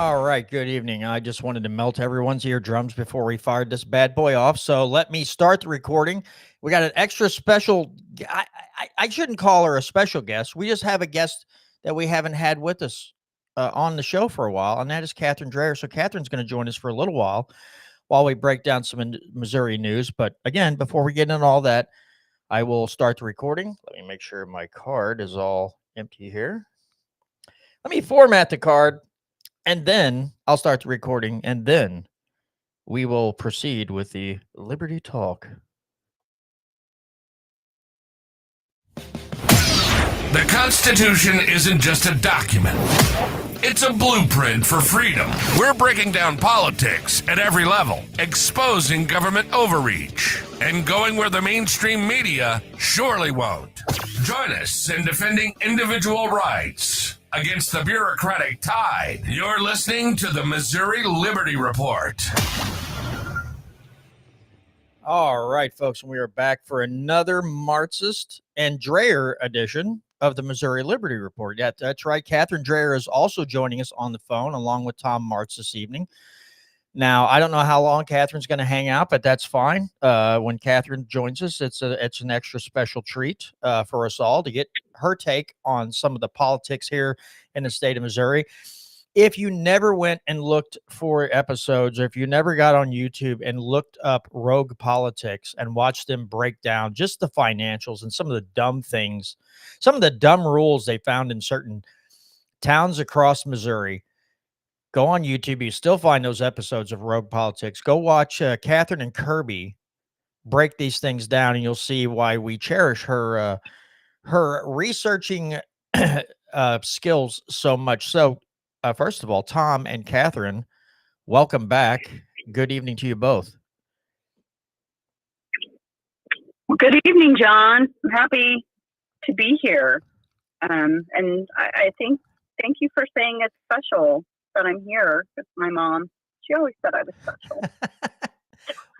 All right, good evening. I just wanted to melt everyone's eardrums before we fired this bad boy off. So let me start the recording. We got an extra special. I shouldn't call her a special guest. We just have a guest that we haven't had with us on the show for a while, and that is Catherine Dreher. So Catherine's going to join us for a little while we break down some Missouri news. But again, before we get into all that, I will start the recording. Let me make sure my card is all empty here. Let me format the card. And then I'll start the recording, and then we will proceed with the Liberty Talk. The Constitution isn't just a document. It's a blueprint for freedom. We're breaking down politics at every level, exposing government overreach, and going where the mainstream media surely won't. Join us in defending individual rights against the bureaucratic tide. You're listening to the Missouri Liberty Report. All right, folks, we are back for another Martzist and Dreher edition of the Missouri Liberty Report. Yeah, that's right. Catherine Dreher is also joining us on the phone along with Tom Martz this evening. Now, I don't know how long Catherine's going to hang out, but that's fine. When Catherine joins us, it's an extra special treat for us all to get her take on some of the politics here in the state of Missouri. If you never went and looked for episodes, or if you never got on YouTube and looked up Rogue Politics and watched them break down just the financials and some of the dumb things, some of the dumb rules they found in certain towns across Missouri, go on YouTube. You still find those episodes of Rogue Politics. Go watch Catherine and Kirby break these things down, and you'll see why we cherish her researching skills so much. So, first of all, Tom and Catherine, welcome back. Good evening to you both. Well, good evening, John. I'm happy to be here. And I think, thank you for saying it's special that I'm here with my mom. She always said I was special.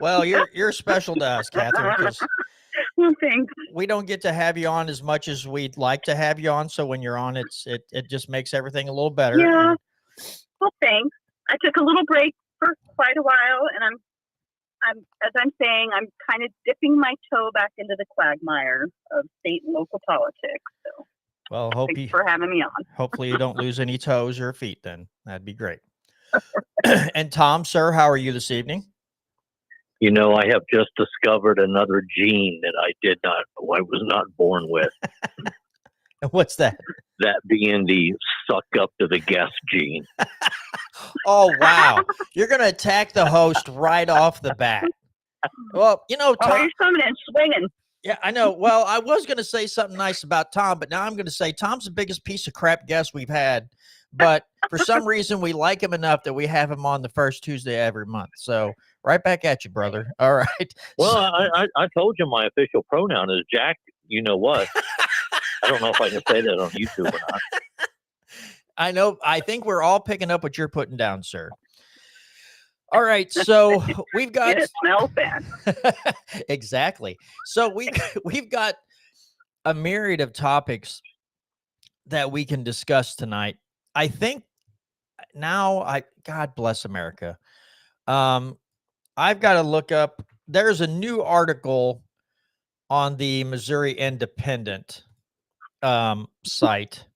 Well, you're special to us, Catherine, because well, thanks. We don't get to have you on as much as we'd like to have you on. So when you're on, it just makes everything a little better. Yeah. Well, thanks. I took a little break for quite a while, and I'm as I'm saying, I'm kind of dipping my toe back into the quagmire of state and local politics. So, well, thanks for having me on. Hopefully, you don't lose any toes or feet. Then that'd be great. And Tom, sir, how are you this evening? You know, I have just discovered another gene that I was not born with. What's that? That being the suck up to the guest gene. Oh, wow. You're going to attack the host right off the bat. Well, you know, Tom, you're coming in swinging. Yeah, I know. Well, I was going to say something nice about Tom, but now I'm going to say Tom's the biggest piece of crap guest we've had. But for some reason, we like him enough that we have him on the first Tuesday every month. So right back at you, brother. All right. Well, I told you my official pronoun is Jack. You know what? I don't know if I can say that on YouTube or not. I know. I think we're all picking up what you're putting down, sir. All right. So we've got. It smells bad. Exactly. So we've got a myriad of topics that we can discuss tonight. I think now God bless America. I've got to look up. There's a new article on the Missouri Independent site,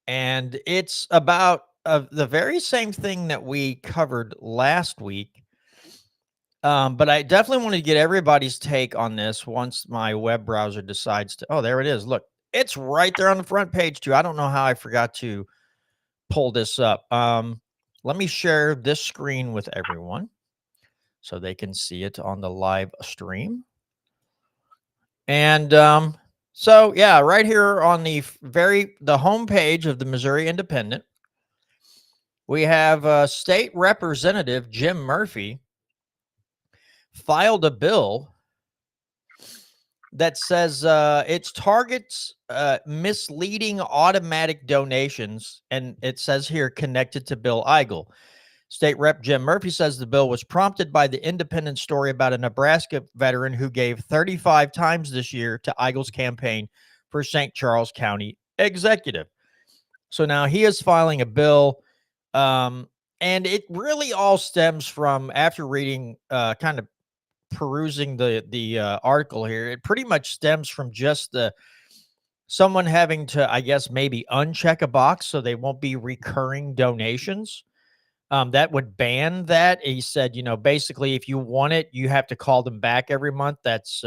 and it's about the very same thing that we covered last week. But I definitely want to get everybody's take on this once my web browser decides to. Oh, there it is. Look, it's right there on the front page too. I don't know how I forgot to pull this up. Let me share this screen with everyone so they can see it on the live stream. And so yeah, right here on the homepage of the Missouri Independent, we have State Representative Jim Murphy filed a bill that says it targets misleading automatic donations, and it says here connected to Bill Eigel. State Rep Jim Murphy says the bill was prompted by the Independent story about a Nebraska veteran who gave 35 times this year to Eigel's campaign for St. Charles County executive. So now he is filing a bill And it really all stems from, after reading, kind of perusing the article here, it pretty much stems from just someone having to, I guess, maybe uncheck a box so they won't be recurring donations. That would ban that. He said, basically, if you want it, you have to call them back every month. That's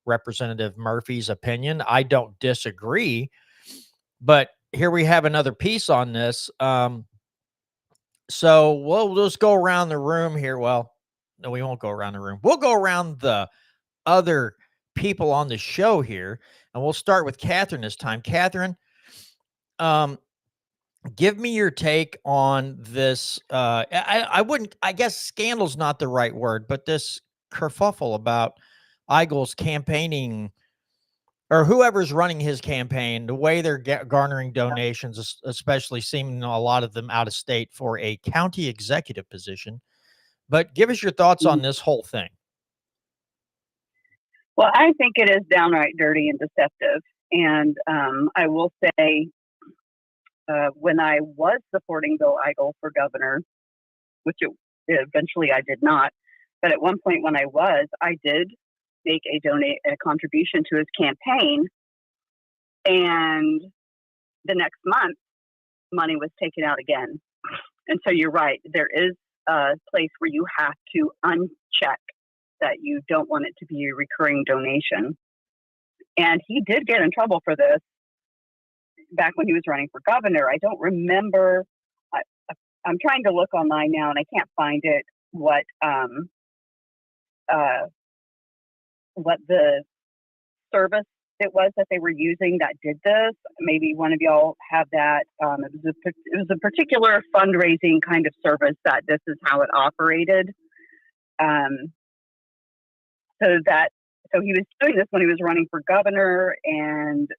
Representative Murphy's opinion. I don't disagree, but here we have another piece on this. So we'll just go around the room here. Well, no, we won't go around the room. We'll go around the other people on the show here, and we'll start with Catherine this time. Catherine, give me your take on this. I wouldn't, I guess scandal's not the right word, but this kerfuffle about Eigel's campaigning, or whoever's running his campaign, the way they're garnering donations, especially seeming a lot of them out of state for a county executive position. But give us your thoughts on this whole thing. Well, I think it is downright dirty and deceptive. And I will say, when I was supporting Bill Eigel for governor, which eventually I did not, but at one point when I did make a contribution to his campaign, and the next month money was taken out again. And so you're right, there is a place where you have to uncheck that you don't want it to be a recurring donation. And he did get in trouble for this back when he was running for governor. I don't remember. I'm trying to look online now, and I can't find it. What the service it was that they were using that did this? Maybe one of y'all have that. It was a particular fundraising kind of service that this is how it operated. So he was doing this when he was running for governor, and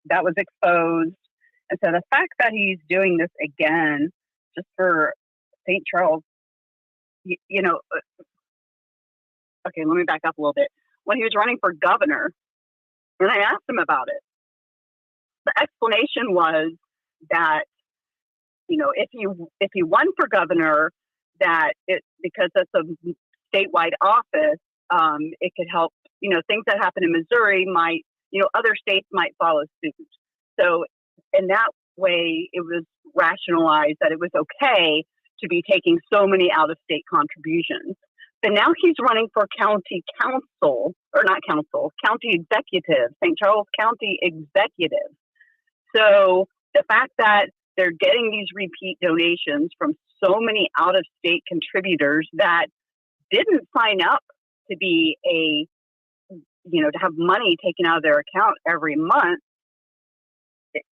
that was exposed. And so the fact that he's doing this again, just for St. Charles, okay, let me back up a little bit. When he was running for governor, when I asked him about it, the explanation was that, if he won for governor, that because it's a statewide office, it could help, things that happen in Missouri might, other states might follow suit. So in that way, it was rationalized that it was okay to be taking so many out-of-state contributions. But now he's running for county council, or not council, county executive, St. Charles County executive. So the fact that they're getting these repeat donations from so many out-of-state contributors that didn't sign up to be to have money taken out of their account every month,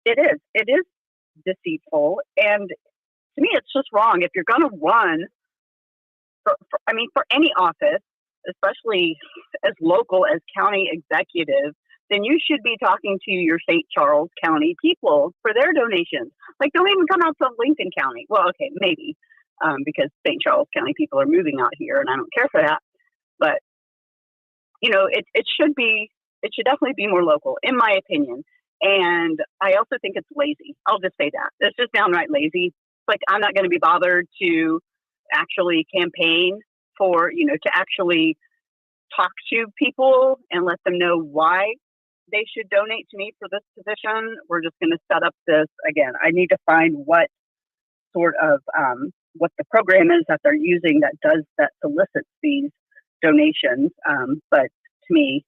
it is deceitful. And to me, it's just wrong. If you're going to run for any office, especially as local as county executive, then you should be talking to your St. Charles County people for their donations. Like, don't even come out to Lincoln County. Well, okay, maybe, because St. Charles County people are moving out here, and I don't care for that. But it should definitely be more local, in my opinion. And I also think it's lazy. I'll just say that. It's just downright lazy. Like, I'm not going to be bothered to actually campaign for, to actually talk to people and let them know why they should donate to me for this position. We're just going to set up this again. I need to find what sort of, what the program is that they're using that solicits these donations. But to me,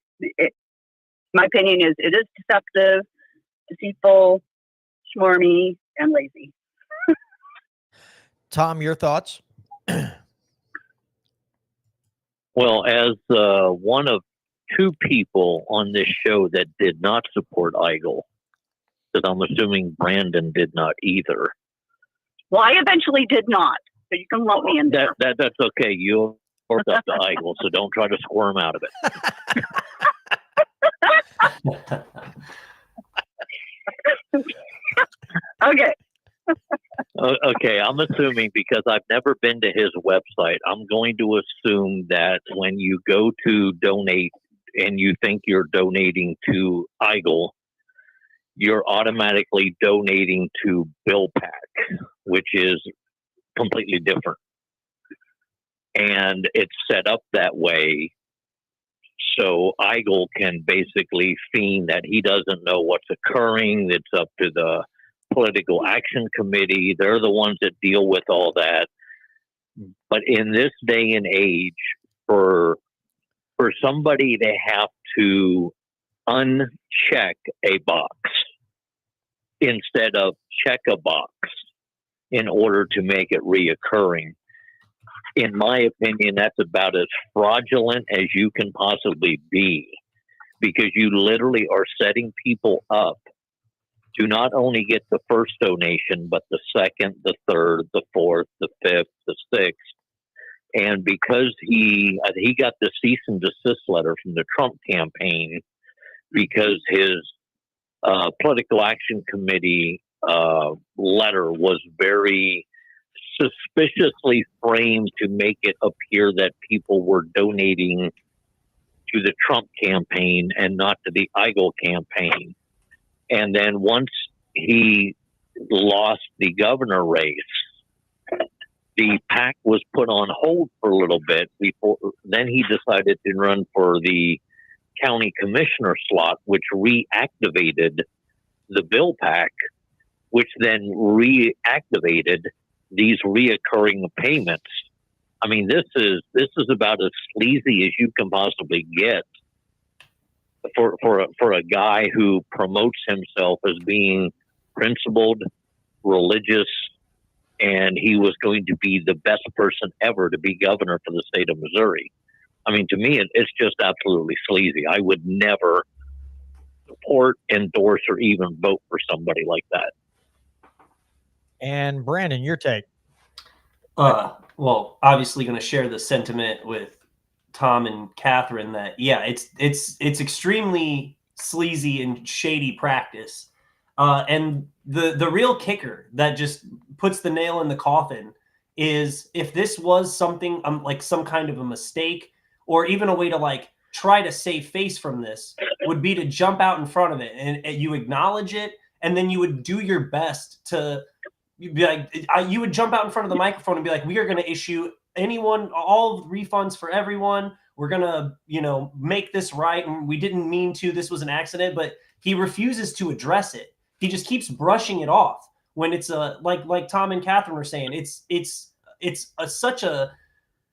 my opinion is it is deceptive, deceitful, schmarmy, and lazy. Tom, your thoughts? Well, as one of two people on this show that did not support Eigel, because I'm assuming Brandon did not either. Well, I eventually did not, so you can lump me in there. That's okay. You'll work up to Eigel, so don't try to squirm out of it. Okay. Okay, I'm assuming, because I've never been to his website, I'm going to assume that when you go to donate and you think you're donating to Eigel, you're automatically donating to Bill Pack, which is completely different. And it's set up that way so Eigel can basically feign that he doesn't know what's occurring. It's up to the Political Action Committee. They're the ones that deal with all that. But in this day and age, for somebody to have to uncheck a box instead of check a box in order to make it reoccurring, in my opinion, that's about as fraudulent as you can possibly be, because you literally are setting people up to not only get the first donation, but the second, the third, the fourth, the fifth, the sixth. And because he got the cease and desist letter from the Trump campaign because his Political Action Committee letter was very suspiciously framed to make it appear that people were donating to the Trump campaign and not to the Eigel campaign. And then once he lost the governor race, the PAC was put on hold for a little bit before then he decided to run for the county commissioner slot, which reactivated the Bill PAC, which then reactivated these reoccurring payments. I mean, this is about as sleazy as you can possibly get for a guy who promotes himself as being principled, religious, and he was going to be the best person ever to be governor for the state of Missouri. I mean, to me, it's just absolutely sleazy. I would never support, endorse, or even vote for somebody like that. And Brandon, your take. Well, obviously going to share the sentiment with Tom and Catherine that, yeah, it's extremely sleazy and shady practice. And the real kicker that just puts the nail in the coffin is if this was something like some kind of a mistake, or even a way to like try to save face from this, would be to jump out in front of it and you acknowledge it, and then you would do your best to be like, you would jump out in front of the microphone and be like, we are going to issue all refunds for everyone. We're going to, make this right. And we didn't mean to, this was an accident, but he refuses to address it. He just keeps brushing it off when it's like Tom and Catherine were saying, it's such a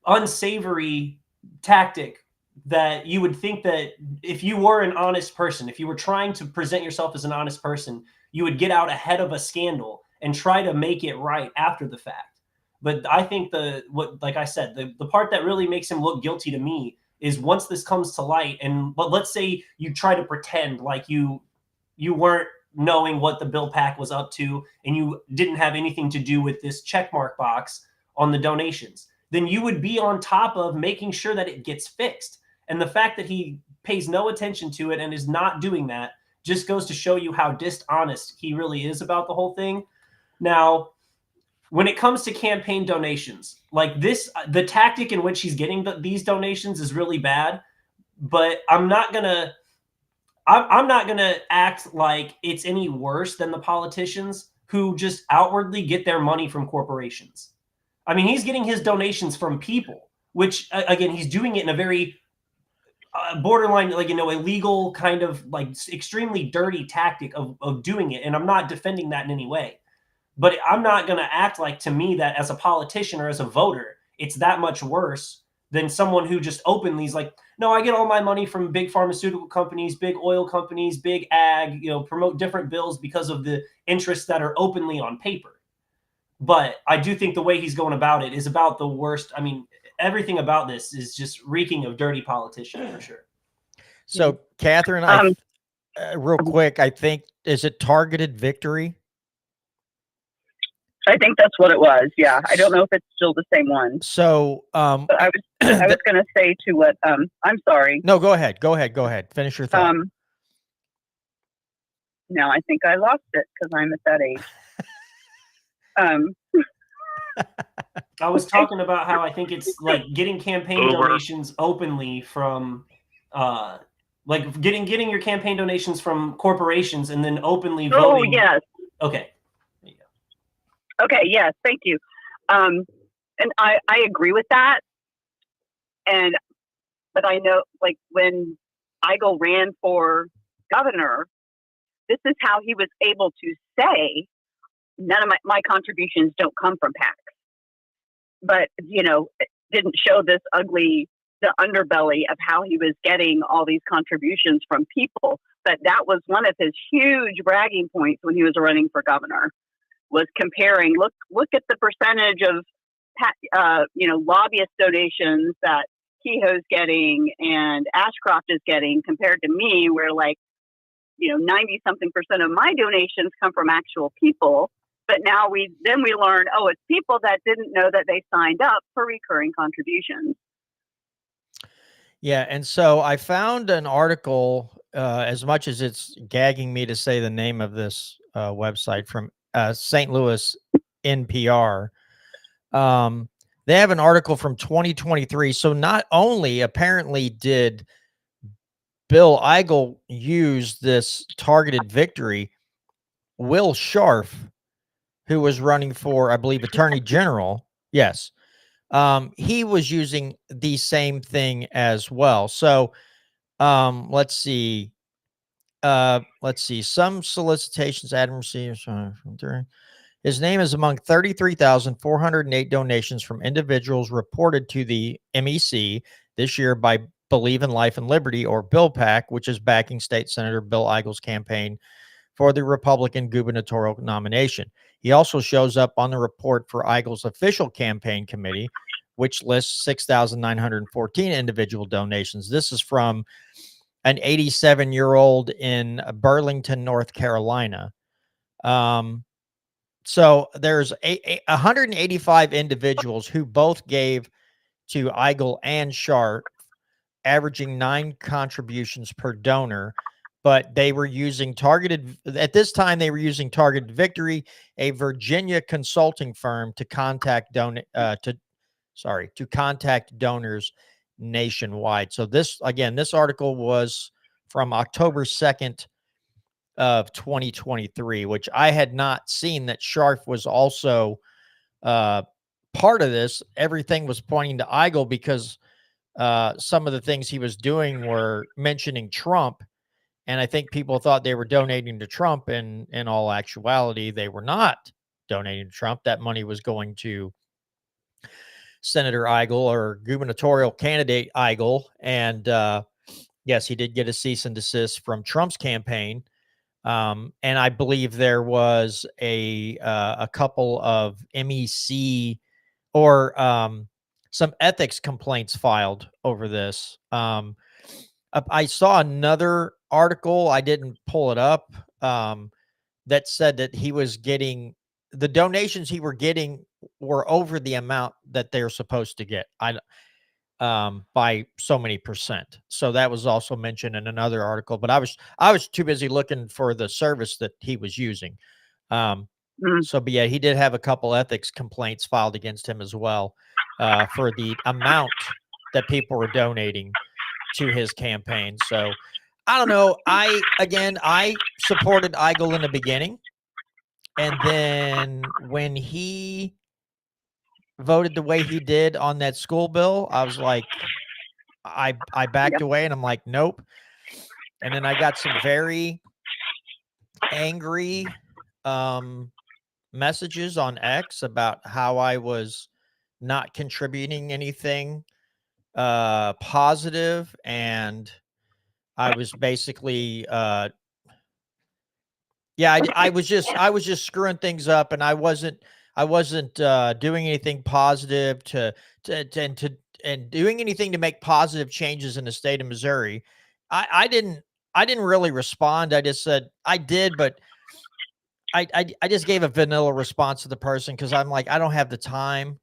unsavory tactic that you would think that if you were an honest person, if you were trying to present yourself as an honest person, you would get out ahead of a scandal and try to make it right after the fact. But I think like I said, the part that really makes him look guilty to me is once this comes to light, but let's say you try to pretend like you weren't knowing what the Bill PAC was up to and you didn't have anything to do with this checkmark box on the donations, then you would be on top of making sure that it gets fixed. And the fact that he pays no attention to it and is not doing that just goes to show you how dishonest he really is about the whole thing. Now, when it comes to campaign donations, like this, the tactic in which he's getting these donations is really bad, but I'm not going to act like it's any worse than the politicians who just outwardly get their money from corporations. I mean, he's getting his donations from people, which again, he's doing it in a very borderline, illegal kind of like extremely dirty tactic of doing it. And I'm not defending that in any way. But I'm not going to act like, to me, that as a politician or as a voter, it's that much worse than someone who just openly is like, no, I get all my money from big pharmaceutical companies, big oil companies, big ag, promote different bills because of the interests that are openly on paper. But I do think the way he's going about it is about the worst. I mean, everything about this is just reeking of dirty politician for sure. So, Catherine, real quick, I think, is it targeted victory? I think that's what it was. Yeah. I don't know if it's still the same one. So, but I was going to say to what, I'm sorry. No, go ahead. Finish your thought. Now I think I lost it because I'm at that age. I was talking about how I think it's like getting campaign donations openly from like getting your campaign donations from corporations and then openly Oh, voting. yes. Okay. Okay, yes, thank you. And I agree with that. But I know, like, when Eigel ran for governor, this is how he was able to say, none of my contributions don't come from PACs. But, it didn't show the underbelly of how he was getting all these contributions from people. But that was one of his huge bragging points when he was running for governor, was comparing, look at the percentage of, lobbyist donations that Kehoe's getting and Ashcroft is getting compared to me, where 90-something% of my donations come from actual people. But now we learn, it's people that didn't know that they signed up for recurring contributions. Yeah, and so I found an article, as much as it's gagging me to say the name of this website, from St. Louis NPR. They have an article from 2023. So not only apparently did Bill Eigel use this targeted victory, Will Scharf, who was running for, I believe, Attorney General, yes, he was using the same thing as well. So let's see. Some solicitations Adam received. His name is among 33,408 donations from individuals reported to the MEC this year by Believe in Life and Liberty, or Bill PAC, which is backing State Senator Bill Eigel's campaign for the Republican gubernatorial nomination. He also shows up on the report for Eigel's official campaign committee, which lists 6,914 individual donations. This is from an 87-year-old in Burlington, North Carolina. So there's 185 individuals who both gave to Eigel and Scharf, averaging 9 contributions per donor. But they were using at this time, they were using Targeted Victory, a Virginia consulting firm, to contact contact donors nationwide. So this article was from October 2nd of 2023, which I had not seen that Scharf was also part of this. Everything was pointing to Eigel because some of the things he was doing were mentioning Trump. And I think people thought they were donating to Trump, and in all actuality, they were not donating to Trump. That money was going to Senator Eigel, or gubernatorial candidate Eigel. And yes, he did get a cease and desist from Trump's campaign. And I believe there was a couple of MEC or some ethics complaints filed over this. I saw another article, I didn't pull it up, that said that he was getting, the donations he were getting were over the amount that they're supposed to get. By so many percent. So that was also mentioned in another article, but I was too busy looking for the service that he was using. But yeah, he did have a couple ethics complaints filed against him as well, for the amount that people were donating to his campaign. So I don't know. I supported Eigel in the beginning, and then when he voted the way he did on that school bill, I was like, I backed away, and I'm like, nope. And then I got some very angry messages on X about how I was not contributing anything positive, and I was basically I was just screwing things up, and I wasn't doing anything positive and doing anything to make positive changes in the state of Missouri. I didn't really respond. I just said I did, but I just gave a vanilla response to the person, because I'm like, I don't have the time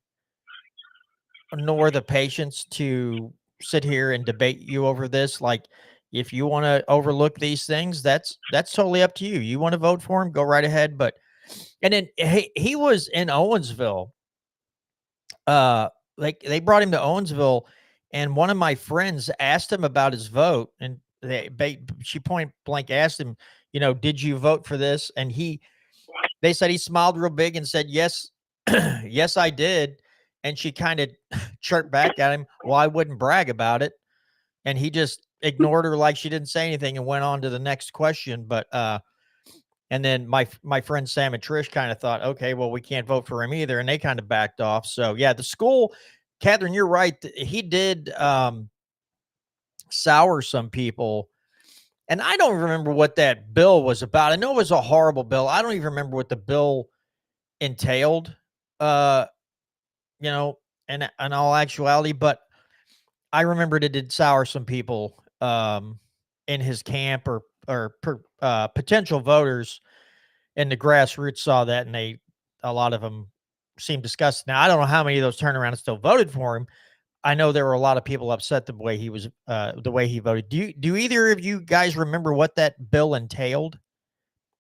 nor the patience to sit here and debate you over this. Like, if you want to overlook these things, that's totally up to you. You want to vote for him, go right ahead. But and then he was in Owensville. Like, they brought him to Owensville, and one of my friends asked him about his vote, and she point blank asked him, you know, did you vote for this? And they said he smiled real big and said, yes, yes, I did. And she kind of chirped back at him, well, I wouldn't brag about it. And he just ignored her like she didn't say anything and went on to the next question. But and then my friend Sam and Trish kind of thought, okay, well, we can't vote for him either, and they kind of backed off. So yeah, the school, Catherine, you're right. He did sour some people, and I don't remember what that bill was about. I know it was a horrible bill. I don't even remember what the bill entailed. You know, in all actuality, but I remembered it did sour some people in his camp or potential voters, and the grassroots saw that, and a lot of them seemed disgusted. Now I don't know how many of those turned around and still voted for him. I know there were a lot of people upset the way he voted. Do either of you guys remember what that bill entailed?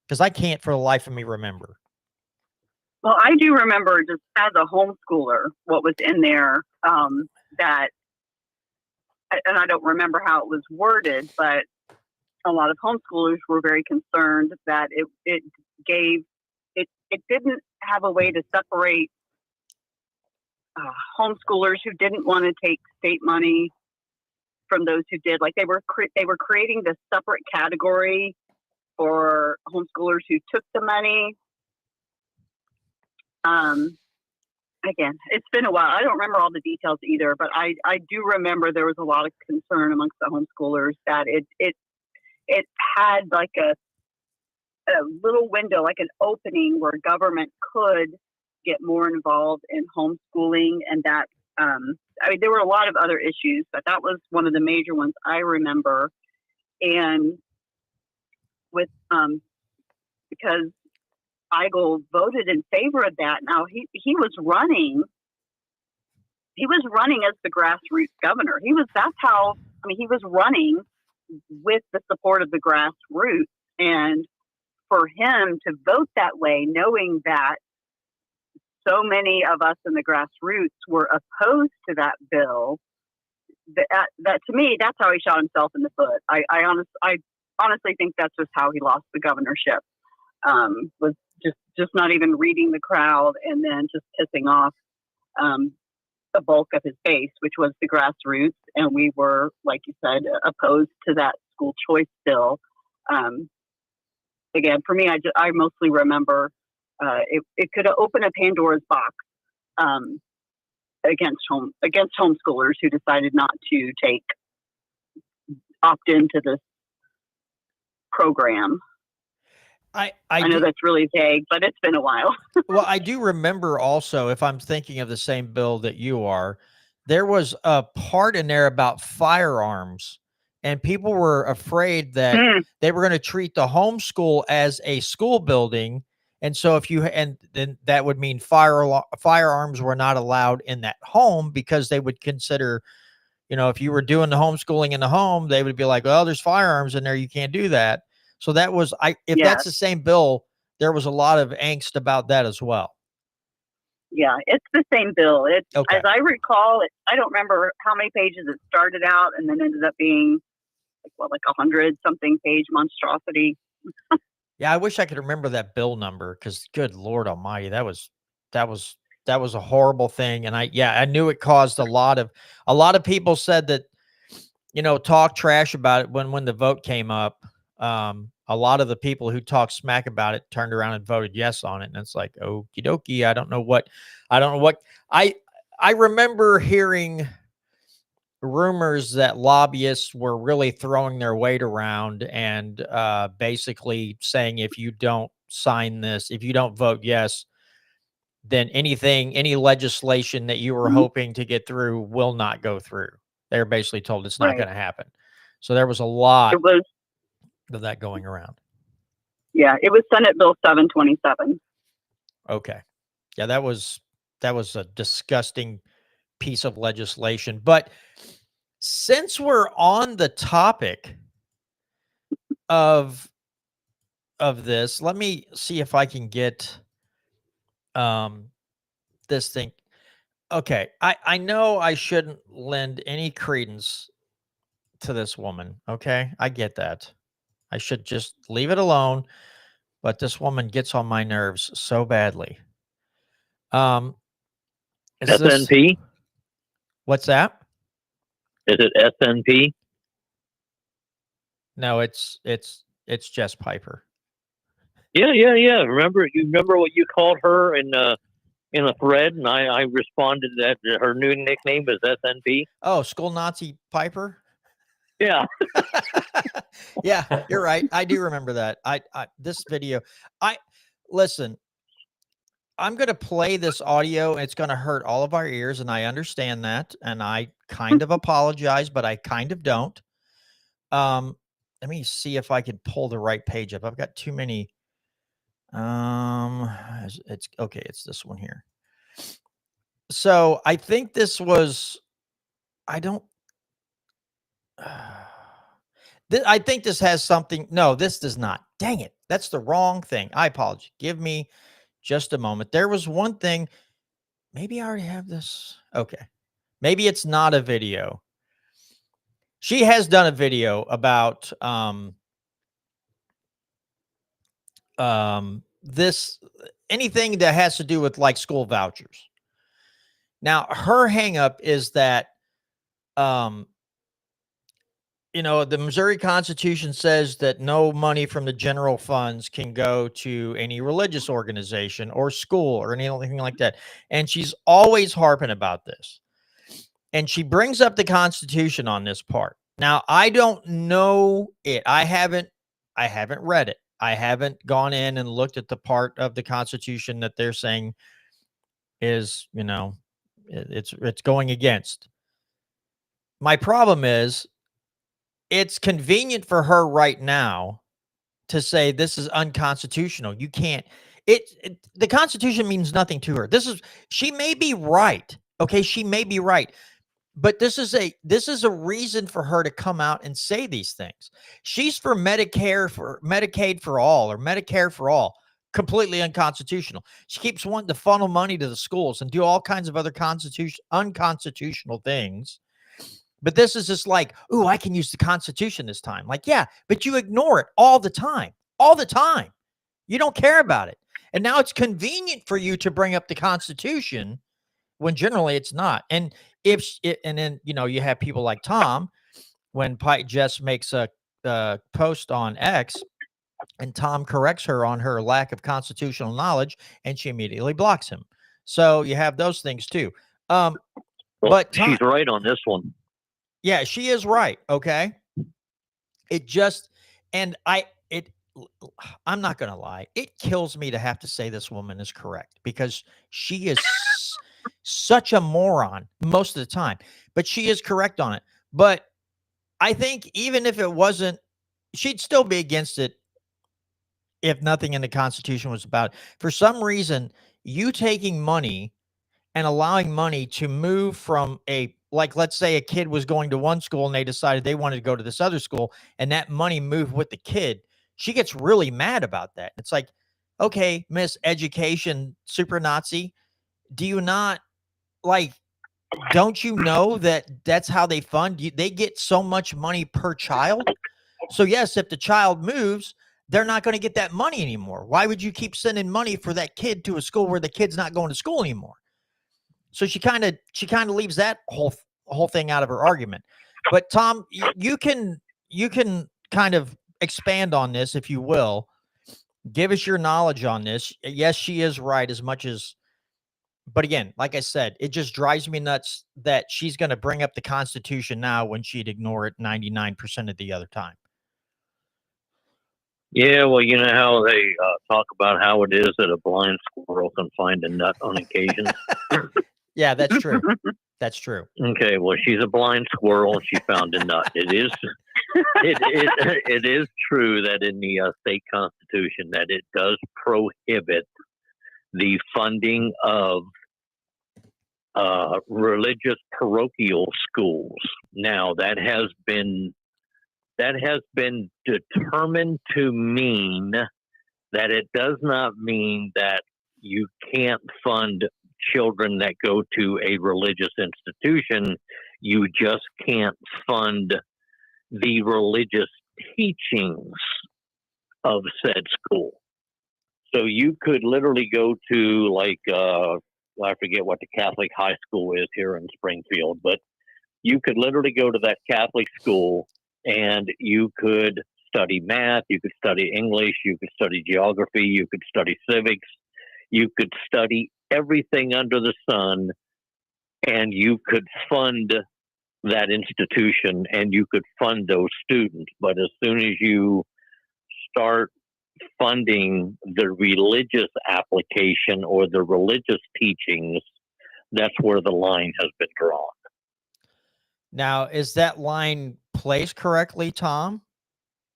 Because I can't for the life of me remember. Well, I do remember just as a homeschooler what was in there, that, and I don't remember how it was worded, but a lot of homeschoolers were very concerned that it didn't have a way to separate homeschoolers who didn't want to take state money from those who did. Like they were creating this separate category for homeschoolers who took the money. Again, it's been a while. I don't remember all the details either, but I do remember there was a lot of concern amongst the homeschoolers that it had like a little window, like an opening where government could get more involved in homeschooling, and that I mean there were a lot of other issues, but that was one of the major ones I remember. And with because Eigel voted in favor of that. Now he was running as the grassroots governor. He was running with the support of the grassroots, and for him to vote that way, knowing that so many of us in the grassroots were opposed to that bill, that to me, that's how he shot himself in the foot. I honestly think that's just how he lost the governorship. Was just not even reading the crowd, and then just pissing off the bulk of his base, which was the grassroots. And we were, like you said, opposed to that school choice bill. Again, for me, I mostly remember it could open a Pandora's box against homeschoolers who decided not to opt into this program. I know that's really vague, but it's been a while. Well, I do remember also, if I'm thinking of the same bill that you are, there was a part in there about firearms, and people were afraid that they were going to treat the homeschool as a school building. And so then that would mean firearms were not allowed in that home, because they would consider, if you were doing the homeschooling in the home, they would be like, well, there's firearms in there, you can't do that. So that was, if that's the same bill, there was a lot of angst about that as well. Yeah, it's the same bill. It's, okay. As I recall, I don't remember how many pages it started out and then ended up being like 100-something page monstrosity. Yeah, I wish I could remember that bill number, because good Lord Almighty, that was a horrible thing. And I knew it caused a lot of people said that, talk trash about it when the vote came up. A lot of the people who talked smack about it turned around and voted yes on it. And it's like, okie dokie. I don't know what I remember hearing rumors that lobbyists were really throwing their weight around and basically saying, if you don't sign this, if you don't vote yes, then any legislation that you were hoping to get through will not go through. They're basically told it's not going to happen. So there was a lot of that going around. Yeah, it was Senate Bill 727. Okay. Yeah, that was a disgusting piece of legislation. But since we're on the topic of this, let me see if I can get this thing. Okay. I know I shouldn't lend any credence to this woman. Okay, I get that. I should just leave it alone, but this woman gets on my nerves so badly. Is this SNP? what's that? Is it SNP? No, it's Jess Piper. Yeah. You remember what you called her in a thread, and I responded that her new nickname is SNP. Oh, School Nazi Piper. Yeah. Yeah, you're right. I do remember that. I this video. Listen. I'm going to play this audio. And it's going to hurt all of our ears, and I understand that, and I kind of apologize, but I kind of don't. Let me see if I can pull the right page up. I've got too many. It's okay. It's this one here. So I think this was. I don't. I think this has something. No, this does not. Dang it. That's the wrong thing. I apologize. Give me just a moment. There was one thing. Maybe I already have this. Okay. Maybe it's not a video. She has done a video about this, anything that has to do with like school vouchers. Now, her hang up is that the Missouri Constitution says that no money from the general funds can go to any religious organization or school or anything like that. And she's always harping about this. And she brings up the Constitution on this part. Now, I don't know it. I haven't read it. I haven't gone in and looked at the part of the Constitution that they're saying is, it's going against. My problem is it's convenient for her right now to say this is unconstitutional. You can't, the Constitution means nothing to her. She may be right. Okay. She may be right. But this is a reason for her to come out and say these things. She's for Medicaid for all, or Medicare for all. Completely unconstitutional. She keeps wanting to funnel money to the schools and do all kinds of other unconstitutional things. But this is just like, ooh, I can use the Constitution this time. Like, yeah, but you ignore it all the time. All the time. You don't care about it. And now it's convenient for you to bring up the Constitution when generally it's not. And then you have people like Tom, when Jess makes a post on X and Tom corrects her on her lack of constitutional knowledge, and she immediately blocks him. So you have those things too. But Tom, she's right on this one. Yeah, she is right. Okay. I'm not going to lie. It kills me to have to say this woman is correct, because she is such a moron most of the time, but she is correct on it. But I think even if it wasn't, she'd still be against it if nothing in the Constitution was about it. For some reason, you taking money and allowing money to move from let's say a kid was going to one school and they decided they wanted to go to this other school, and that money moved with the kid. She gets really mad about that. It's like, okay, Miss Education Super Nazi, do you not don't you know that that's how they fund you? They get so much money per child. So yes, if the child moves, they're not going to get that money anymore. Why would you keep sending money for that kid to a school where the kid's not going to school anymore? So she kind of leaves that whole thing out of her argument. But Tom, you can kind of expand on this, if you will. Give us your knowledge on this. Yes, she is right as much as, but again, like I said, it just drives me nuts that she's going to bring up the Constitution now when she'd ignore it 99% of the other time. Yeah, well, you know how they talk about how it is that a blind squirrel can find a nut on occasion? Yeah, that's true. That's true. Okay, well, she's a blind squirrel and she found a nut. It is true that in the state constitution that it does prohibit the funding of religious parochial schools. Now, that has been determined to mean that it does not mean that you can't fund children that go to a religious institution. You just can't fund the religious teachings of said school. So you could literally go to like, I forget what the Catholic high school is here in Springfield, but you could literally go to that Catholic school and you could study math, you could study English, you could study geography, you could study civics, you could study everything under the sun, and you could fund that institution and you could fund those students. But as soon as you start funding the religious application or the religious teachings, that's where the line has been drawn. Now, is that line placed correctly, Tom,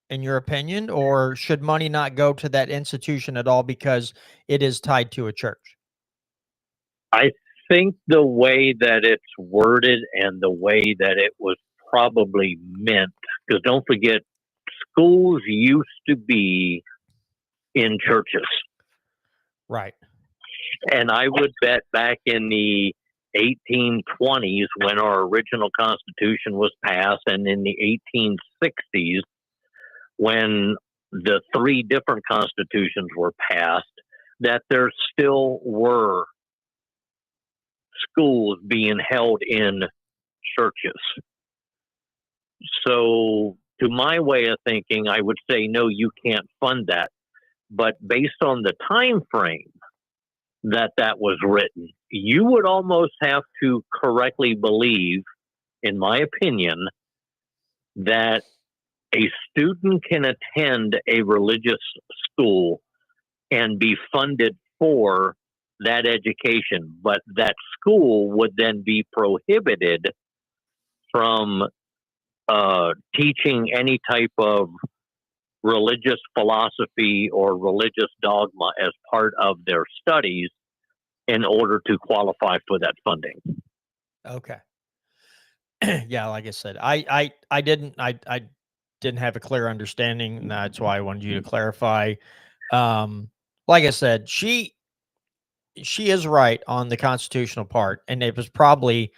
in your opinion, or should money not go to that institution at all because it is tied to a church? I think the way that it's worded and the way that it was probably meant, because don't forget, schools used to be in churches. Right. And I would bet back in the 1820s when our original Constitution was passed, and in the 1860s when the 3 different constitutions were passed, that there still were schools being held in churches. So to my way of thinking, I would say, no, you can't fund that. But based on the time frame that was written, you would almost have to correctly believe, in my opinion, that a student can attend a religious school and be funded for that education, but that school would then be prohibited from teaching any type of religious philosophy or religious dogma as part of their studies in order to qualify for that funding. Okay. Yeah, like I said, I didn't have a clear understanding, and that's why I wanted you to clarify. Like I said, she is right on the constitutional part, and it was probably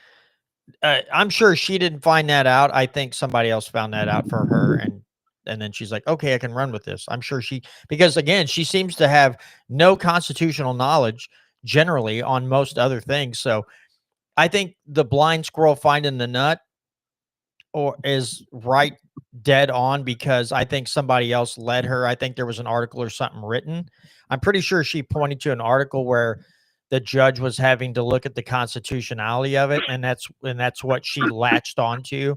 I'm sure she didn't find that out. I think somebody else found that out for her, and then she's like, okay, I can run with this. I'm sure because again, she seems to have no constitutional knowledge generally on most other things. So I think the blind squirrel finding the nut is right dead on, because I think somebody else led her. I think there was an article or something written. I'm pretty sure she pointed to an article where the judge was having to look at the constitutionality of it, and that's what she latched onto.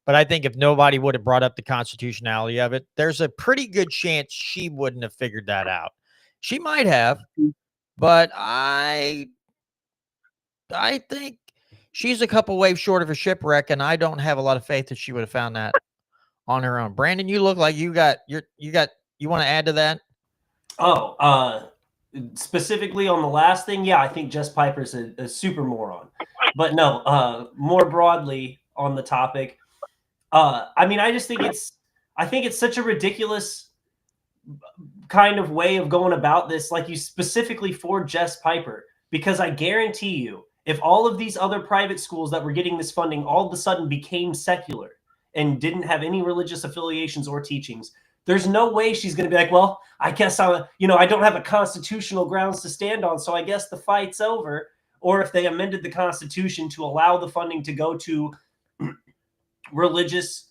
But I think if nobody would have brought up the constitutionality of it, there's a pretty good chance she wouldn't have figured that out. She might have, but I think she's a couple waves short of a shipwreck, and I don't have a lot of faith that she would have found that on her own. Brandon, you look like you want to add to that? Oh, specifically on the last thing, yeah, I think Jess Piper's a super moron. But no, more broadly on the topic, I mean, I think it's such a ridiculous kind of way of going about this, like you specifically for Jess Piper, because I guarantee you, if all of these other private schools that were getting this funding all of a sudden became secular and didn't have any religious affiliations or teachings, there's no way she's going to be like, well, I guess I don't have a constitutional grounds to stand on, so I guess the fight's over. Or if they amended the Constitution to allow the funding to go to religious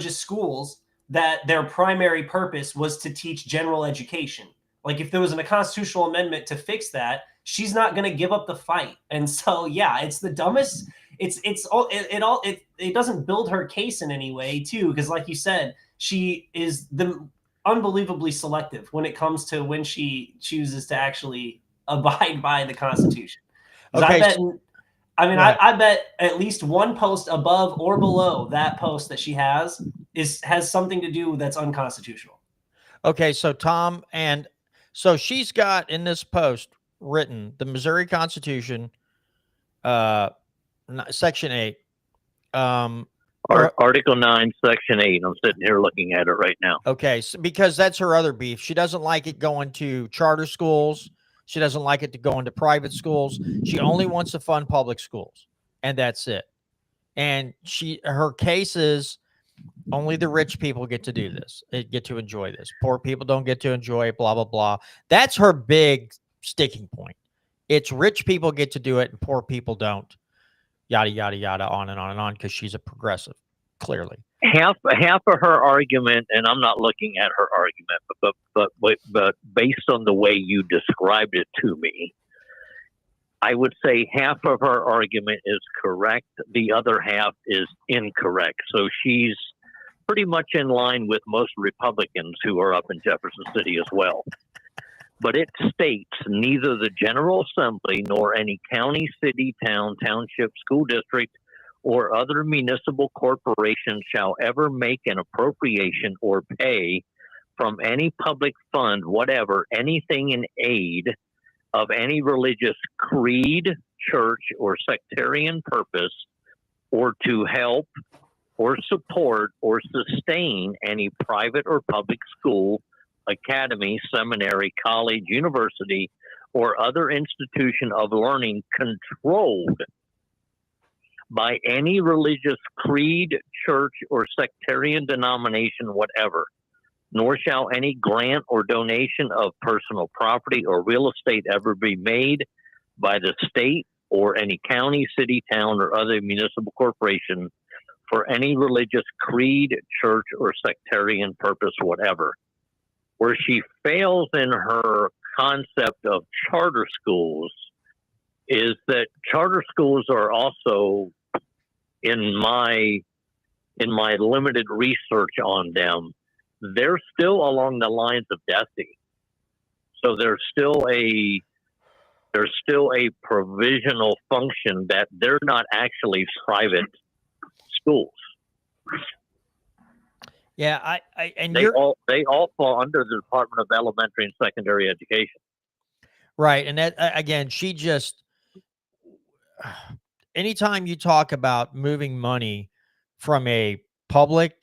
schools, that their primary purpose was to teach general education. Like if there was a constitutional amendment to fix that, she's not going to give up the fight. And so, yeah, it's the dumbest. It doesn't build her case in any way too. Because like you said, she is unbelievably selective when it comes to when she chooses to actually abide by the Constitution. Okay. I bet at least one post above or below that post that she has something to do that's unconstitutional. Okay, so Tom, and so she's got in this post written the Missouri Constitution, Section 8. Article 9, Section 8. I'm sitting here looking at it right now. Okay, so because that's her other beef. She doesn't like it going to charter schools. She doesn't like it to go into private schools. She only wants to fund public schools, and that's it. And her case is Only the rich people get to do this. They get to enjoy this. Poor people don't get to enjoy it, blah, blah, blah. That's her big sticking point. It's rich people get to do it and poor people don't. Yada, yada, yada, on and on and on, because she's a progressive, clearly. Half of her argument, and I'm not looking at her argument, but based on the way you described it to me, I would say half of her argument is correct. The other half is incorrect. So she's pretty much in line with most Republicans who are up in Jefferson City as well. But it states neither the General Assembly nor any county, city, town, township, school district, or other municipal corporation shall ever make an appropriation or pay from any public fund, whatever, anything in aid of any religious creed, church, or sectarian purpose, or to help or support or sustain any private or public school, academy, seminary, college, university, or other institution of learning controlled by any religious creed, church, or sectarian denomination whatever, nor shall any grant or donation of personal property or real estate ever be made by the state or any county, city, town, or other municipal corporation for any religious creed, church, or sectarian purpose whatever. Where she fails in her concept of charter schools is that charter schools are also, in my limited research on them, they're still along the lines of DESE. So there's still a provisional function that they're not actually private schools. Yeah, They all fall under the Department of Elementary and Secondary Education. right. And that, again, she just, anytime you talk about moving money from a public,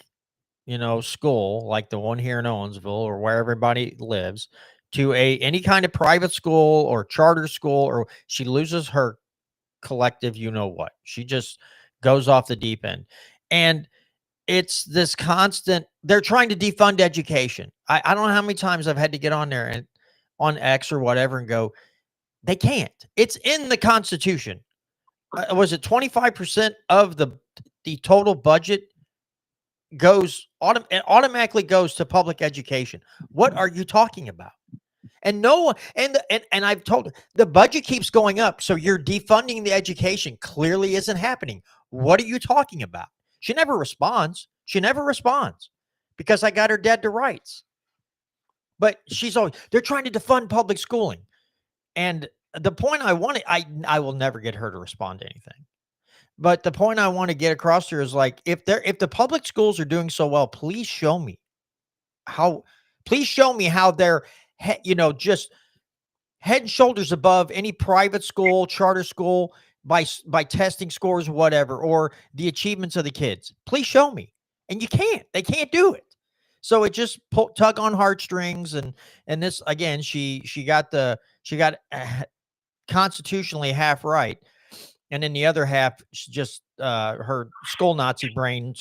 school like the one here in Owensville or where everybody lives to any kind of private school or charter school, or she loses her collective, what, she just goes off the deep end. And it's this constant, they're trying to defund education. I don't know how many times I've had to get on there and on X or whatever and go, they can't. It's in the Constitution. Was it 25% of the total budget automatically goes to public education? What are you talking about? And no, and I've told her, the budget keeps going up, so you're defunding the education. Clearly isn't happening. What are you talking about? She never responds. Because I got her dead to rights. But she's always, they're trying to defund public schooling. And the point I want to, I will never get her to respond to anything. But the point I want to get across here is, like, if the public schools are doing so well, please show me how they're, just head and shoulders above any private school, charter school, by testing scores, whatever, or the achievements of the kids. Please show me. And they can't do it. So it just tug on heartstrings. And this, again, she got constitutionally half right. And then the other half, she just, her school Nazi brain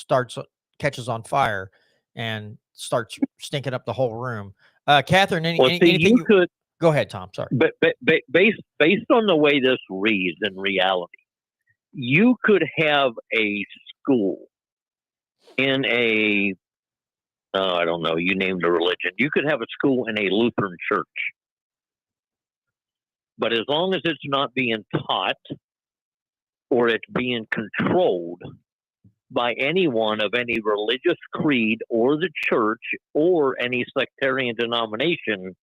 catches on fire and starts stinking up the whole room. Catherine, anything could go ahead, Tom. Sorry. But based on the way this reads in reality, you could have a school in a, I don't know, you named a religion. You could have a school in a Lutheran church. But as long as it's not being taught or it's being controlled by anyone of any religious creed or the church or any sectarian denomination,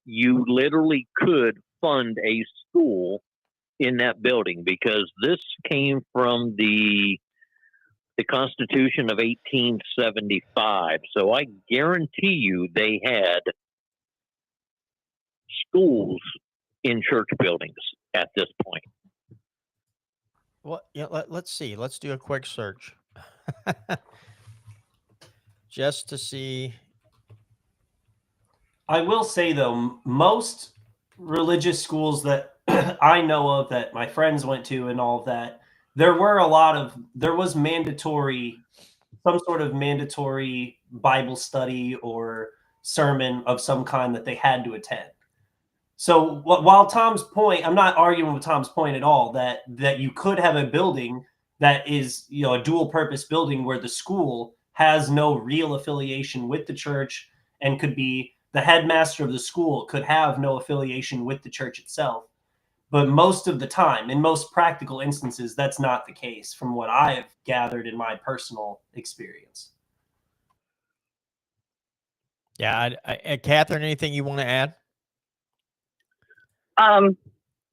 you literally could fund a school in that building, because this came from the Constitution of 1875. So I guarantee you they had schools in church buildings at this point. Well, yeah, let's see. Let's do a quick search. Just to see. I will say, though, most religious schools that I know of, that my friends went to and all of that, there was mandatory some sort of mandatory Bible study or sermon of some kind that they had to attend. So while Tom's point, I'm not arguing with Tom's point at all that you could have a building that is, you know, a dual purpose building where the school has no real affiliation with the church and could be the headmaster of the school could have no affiliation with the church itself. But most of the time, in most practical instances, that's not the case from what I've gathered in my personal experience. Yeah. Catherine, anything you want to add?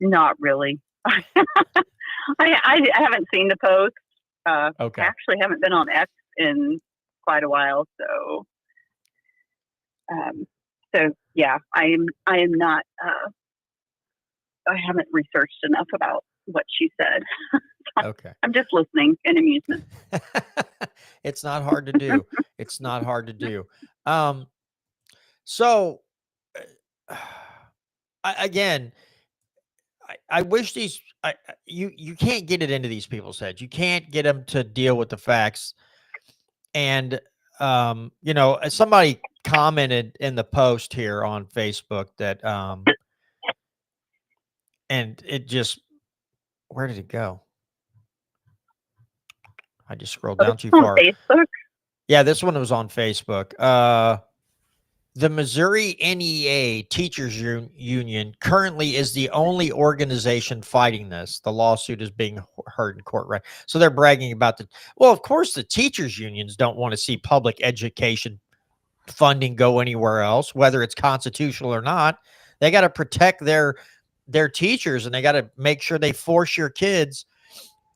Not really. I haven't seen the post. Okay. I actually haven't been on X in quite a while, so yeah, I am not. I haven't researched enough about what she said. Okay. I'm just listening in amusement. It's not hard to do. It's not hard to do. So I wish you can't get it into these people's heads. You can't get them to deal with the facts. And, somebody commented in the post here on Facebook that, and it just, where did it go? I just scrolled down too far. Facebook? Yeah, this one was on Facebook. The Missouri NEA Teachers Union currently is the only organization fighting this. The lawsuit is being heard in court, right? So they're bragging about well, of course, the teachers unions don't want to see public education funding go anywhere else, whether it's constitutional or not. They got to protect their teachers, and they got to make sure they force your kids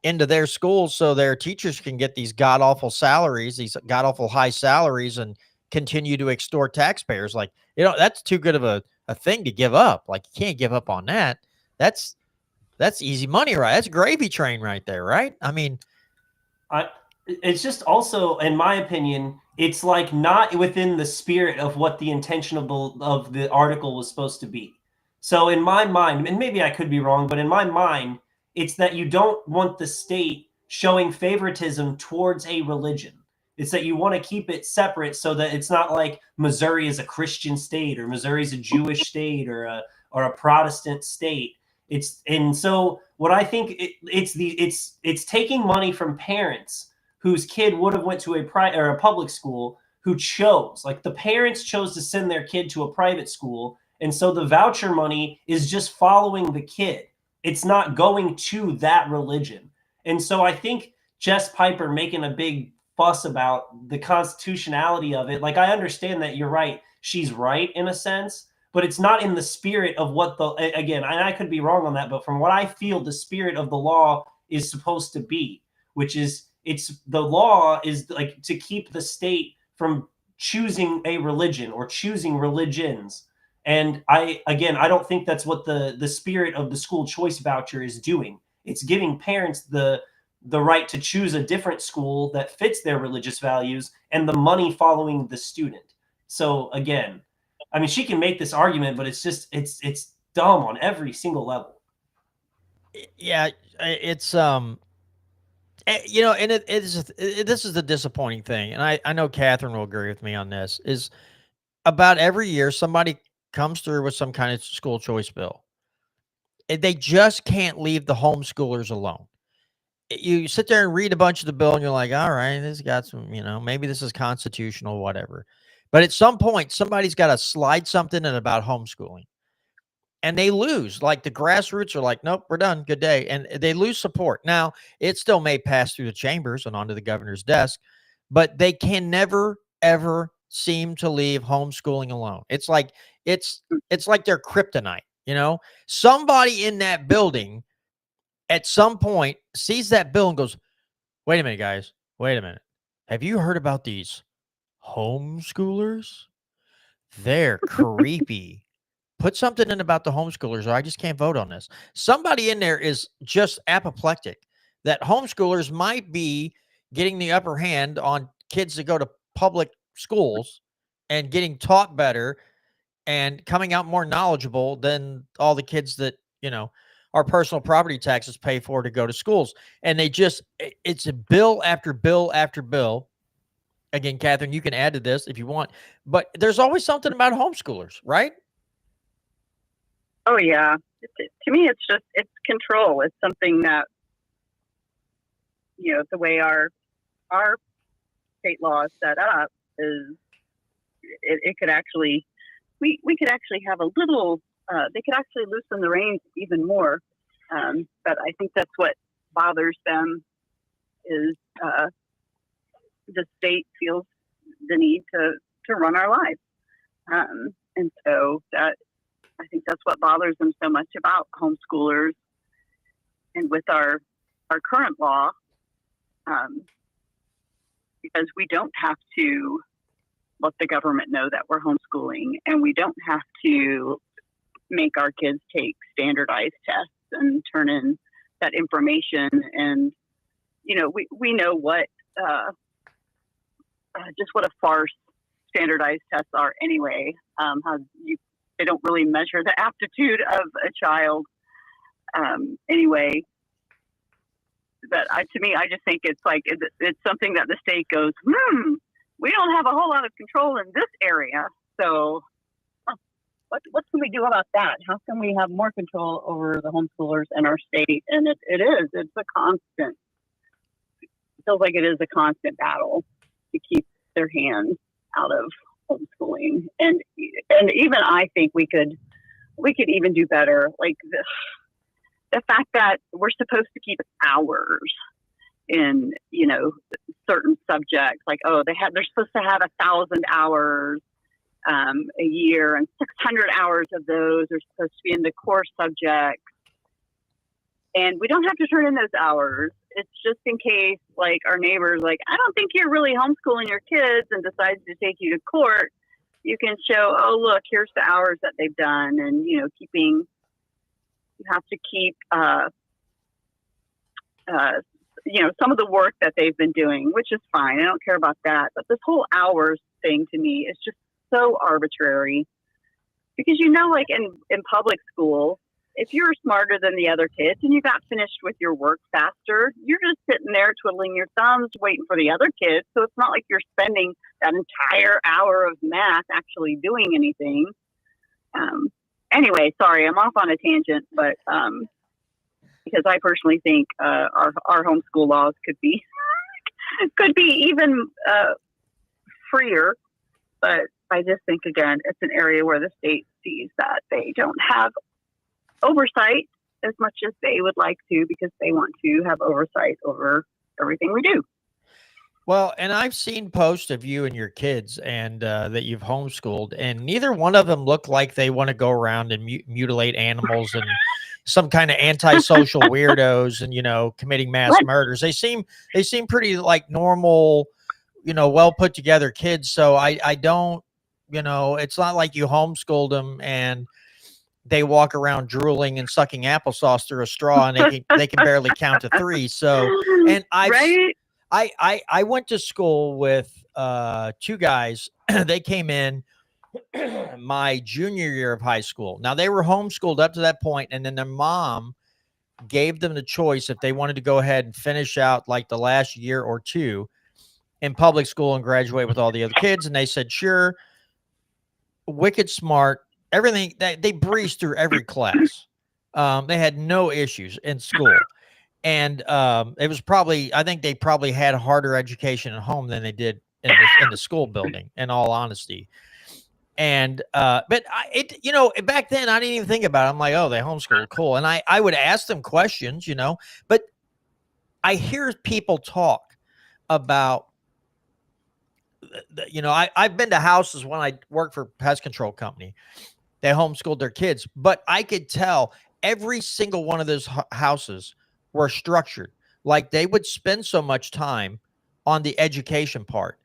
into their schools so their teachers can get these god-awful salaries, these god-awful high salaries, and continue to extort taxpayers. Like, that's too good of a thing to give up. Like, you can't give up on that. That's easy money, right? That's gravy train right there, right? I mean, it's just also, in my opinion, it's like not within the spirit of what the intention of the article was supposed to be. So in my mind, and maybe I could be wrong, but in my mind, it's that you don't want the state showing favoritism towards a religion. It's that you want to keep it separate so that it's not like Missouri is a Christian state or Missouri is a Jewish state or a Protestant state. And so what I think it's taking money from parents whose kid would have went to a public school who chose, like the parents chose to send their kid to a private school. And so the voucher money is just following the kid. It's not going to that religion. And so I think Jess Piper making a big fuss about the constitutionality of it, like, I understand that you're right. She's right in a sense, but it's not in the spirit of what again, and I could be wrong on that, but from what I feel the spirit of the law is supposed to be, which is the law is like to keep the state from choosing a religion or choosing religions. And I don't think that's what the spirit of the school choice voucher is doing. It's giving parents the right to choose a different school that fits their religious values and the money following the student. So again, I mean, she can make this argument, but it's just, it's dumb on every single level. Yeah, it's, and this is the disappointing thing. And I know Catherine will agree with me on this, is about every year somebody comes through with some kind of school choice bill. They just can't leave the homeschoolers alone. You sit there and read a bunch of the bill and you're like, all right, this got some, maybe this is constitutional, whatever. But at some point, somebody's got to slide something in about homeschooling, and they lose. Like, the grassroots are like, nope, we're done. Good day. And they lose support. Now, it still may pass through the chambers and onto the governor's desk, but they can never, ever seem to leave homeschooling alone. It's like their kryptonite, Somebody in that building at some point sees that bill and goes, wait a minute, guys. Wait a minute. Have you heard about these homeschoolers? They're creepy. Put something in about the homeschoolers, or I just can't vote on this. Somebody in there is just apoplectic that homeschoolers might be getting the upper hand on kids that go to public schools and getting taught better and coming out more knowledgeable than all the kids that, our personal property taxes pay for to go to schools. And it's a bill after bill after bill again, Catherine, you can add to this if you want, but there's always something about homeschoolers, right? Oh yeah. To me, it's control. It's something that, the way our state law is set up is it could actually, we could actually have a little, they could actually loosen the reins even more. But I think that's what bothers them is the state feels the need to run our lives. And so I think that's what bothers them so much about homeschoolers. And with our current law, because we don't have to let the government know that we're homeschooling, and we don't have to make our kids take standardized tests and turn in that information. And, we know what, just what a farce standardized tests are anyway. They don't really measure the aptitude of a child anyway. But to me, I just think it's like it's something that the state goes, we don't have a whole lot of control in this area, so what can we do about that? How can we have more control over the homeschoolers in our state? And it's a constant. It feels like it is a constant battle to keep their hands out of homeschooling, and even I think we could even do better. Like the fact that we're supposed to keep hours in, certain subjects, like, they're supposed to have 1,000 hours a year, and 600 hours of those are supposed to be in the core subjects. And we don't have to turn in those hours. It's just in case, like, our neighbor's like, I don't think you're really homeschooling your kids, and decides to take you to court. You can show, look, here's the hours that they've done. And, you have to keep, some of the work that they've been doing, which is fine. I don't care about that. But this whole hours thing to me is just so arbitrary, because, like in public school, if you're smarter than the other kids and you got finished with your work faster, you're just sitting there twiddling your thumbs waiting for the other kids. So it's not like you're spending that entire hour of math actually doing anything. Anyway, sorry, I'm off on a tangent, but because I personally think our homeschool laws could be even freer, but I just think, again, it's an area where the state sees that they don't have oversight as much as they would like to, because they want to have oversight over everything we do. Well, and I've seen posts of you and your kids and that you've homeschooled, and neither one of them look like they want to go around and mutilate animals and some kind of antisocial weirdos and, committing mass murders. They seem pretty like normal, well put together kids. So I don't, it's not like you homeschooled them and they walk around drooling and sucking applesauce through a straw and they can barely count to 3. So, and I went to school with 2 guys. They came in my junior year of high school. Now, they were homeschooled up to that point, and then their mom gave them the choice if they wanted to go ahead and finish out like the last year or 2 in public school and graduate with all the other kids. And they said, sure. Wicked smart. Everything. They breezed through every class. They had no issues in school. And it was I think they probably had a harder education at home than they did in the school building, in all honesty. And but back then I didn't even think about it. I'm like, oh, they homeschool, cool. And I would ask them questions, but I hear people talk about, I've been to houses when I worked for a pest control company. They homeschooled their kids, but I could tell every single one of those houses were structured. Like, they would spend so much time on the education part,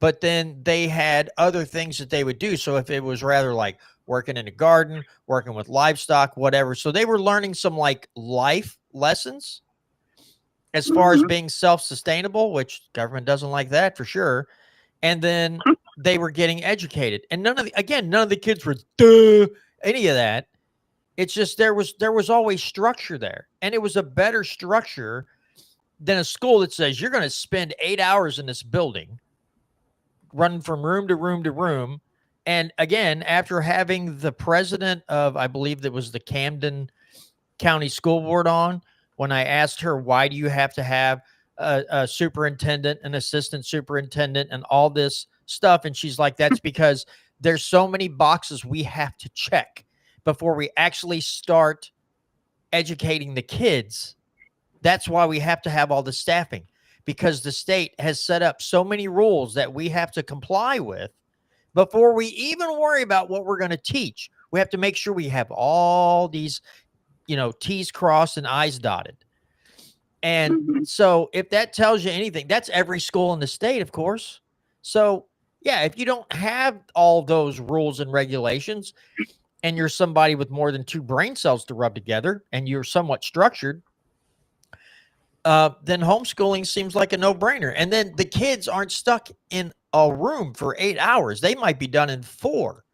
but then they had other things that they would do. So if it was rather like working in a garden, working with livestock, whatever. So they were learning some like life lessons as far as being self-sustainable, which government doesn't like that for sure. And then they were getting educated, and none of the kids were any of that. It's just there was always structure there, and it was a better structure than a school that says you're going to spend 8 hours in this building running from room to room to room. And again, after having the president of, I believe that was the Camden County School Board on, when I asked her, why do you have to have a superintendent, an assistant superintendent, and all this stuff? And she's like, that's because there's so many boxes we have to check before we actually start educating the kids. That's why we have to have all the staffing, because the state has set up so many rules that we have to comply with before we even worry about what we're going to teach. We have to make sure we have all these, T's crossed and I's dotted. And so if that tells you anything, that's every school in the state, of course. So yeah, if you don't have all those rules and regulations and you're somebody with more than 2 brain cells to rub together and you're somewhat structured, then homeschooling seems like a no-brainer. And then the kids aren't stuck in a room for 8 hours. They might be done in 4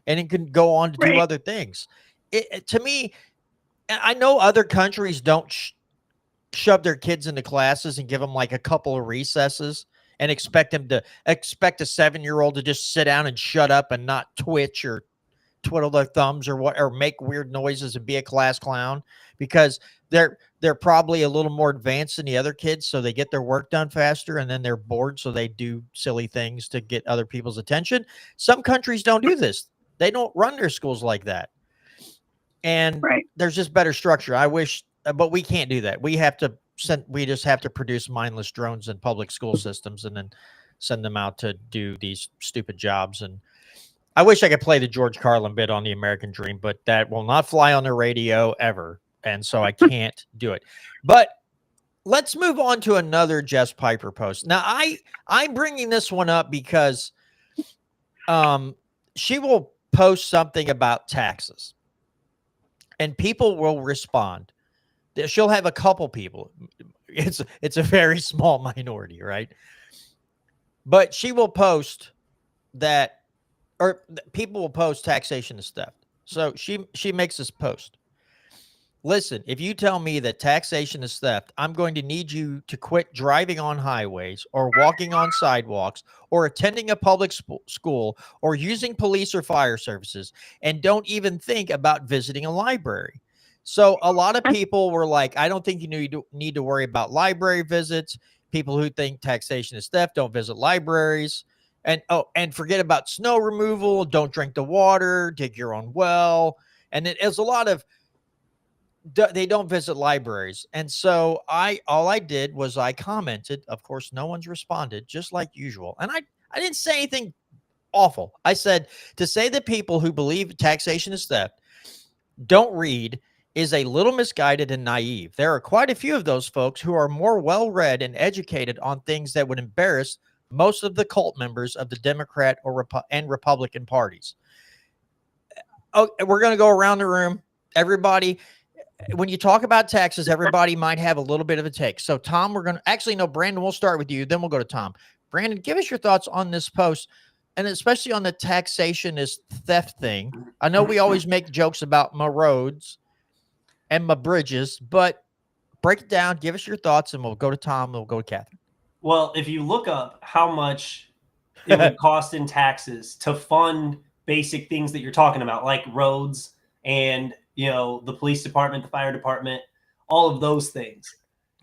and it can go on to do other things. To me, I know other countries don't shove their kids into classes and give them like a couple of recesses and expect a 7-year-old to just sit down and shut up and not twitch or twiddle their thumbs or make weird noises and be a class clown, because they're probably a little more advanced than the other kids, so they get their work done faster, and then they're bored, so they do silly things to get other people's attention. Some countries don't do this. They don't run their schools like that. And there's just better structure. I wish, but we can't do that. We just have to produce mindless drones in public school systems and then send them out to do these stupid jobs. And I wish I could play the George Carlin bit on the American Dream, but that will not fly on the radio ever. And so I can't do it. But let's move on to another Jess Piper post. Now, I'm bringing this one up because she will post something about taxes and people will respond. She'll have a couple people. It's a very small minority, right? But she will post that, or people will post taxation is theft. So she makes this post. Listen, if you tell me that taxation is theft, I'm going to need you to quit driving on highways or walking on sidewalks or attending a public school or using police or fire services, and don't even think about visiting a library. So a lot of people were like, I don't think you need to worry about library visits. People who think taxation is theft don't visit libraries. And forget about snow removal. Don't drink the water. Dig your own well. And it was a lot of, they don't visit libraries. And so all I did was I commented. Of course, no one's responded, just like usual. And I didn't say anything awful. I said, to say that people who believe taxation is theft don't read is a little misguided and naive. There are quite a few of those folks who are more well-read and educated on things that would embarrass most of the cult members of the Democrat and Republican parties. Oh, we're going to go around the room. Everybody, when you talk about taxes, everybody might have a little bit of a take. So Tom, Brandon, we'll start with you. Then we'll go to Tom. Brandon, give us your thoughts on this post, and especially on the taxation is theft thing. I know we always make jokes about my roads and my bridges, but break it down. Give us your thoughts, and we'll go to Tom, and we'll go to Catherine. Well, if you look up how much it would cost in taxes to fund basic things that you're talking about, like roads and, the police department, the fire department, all of those things,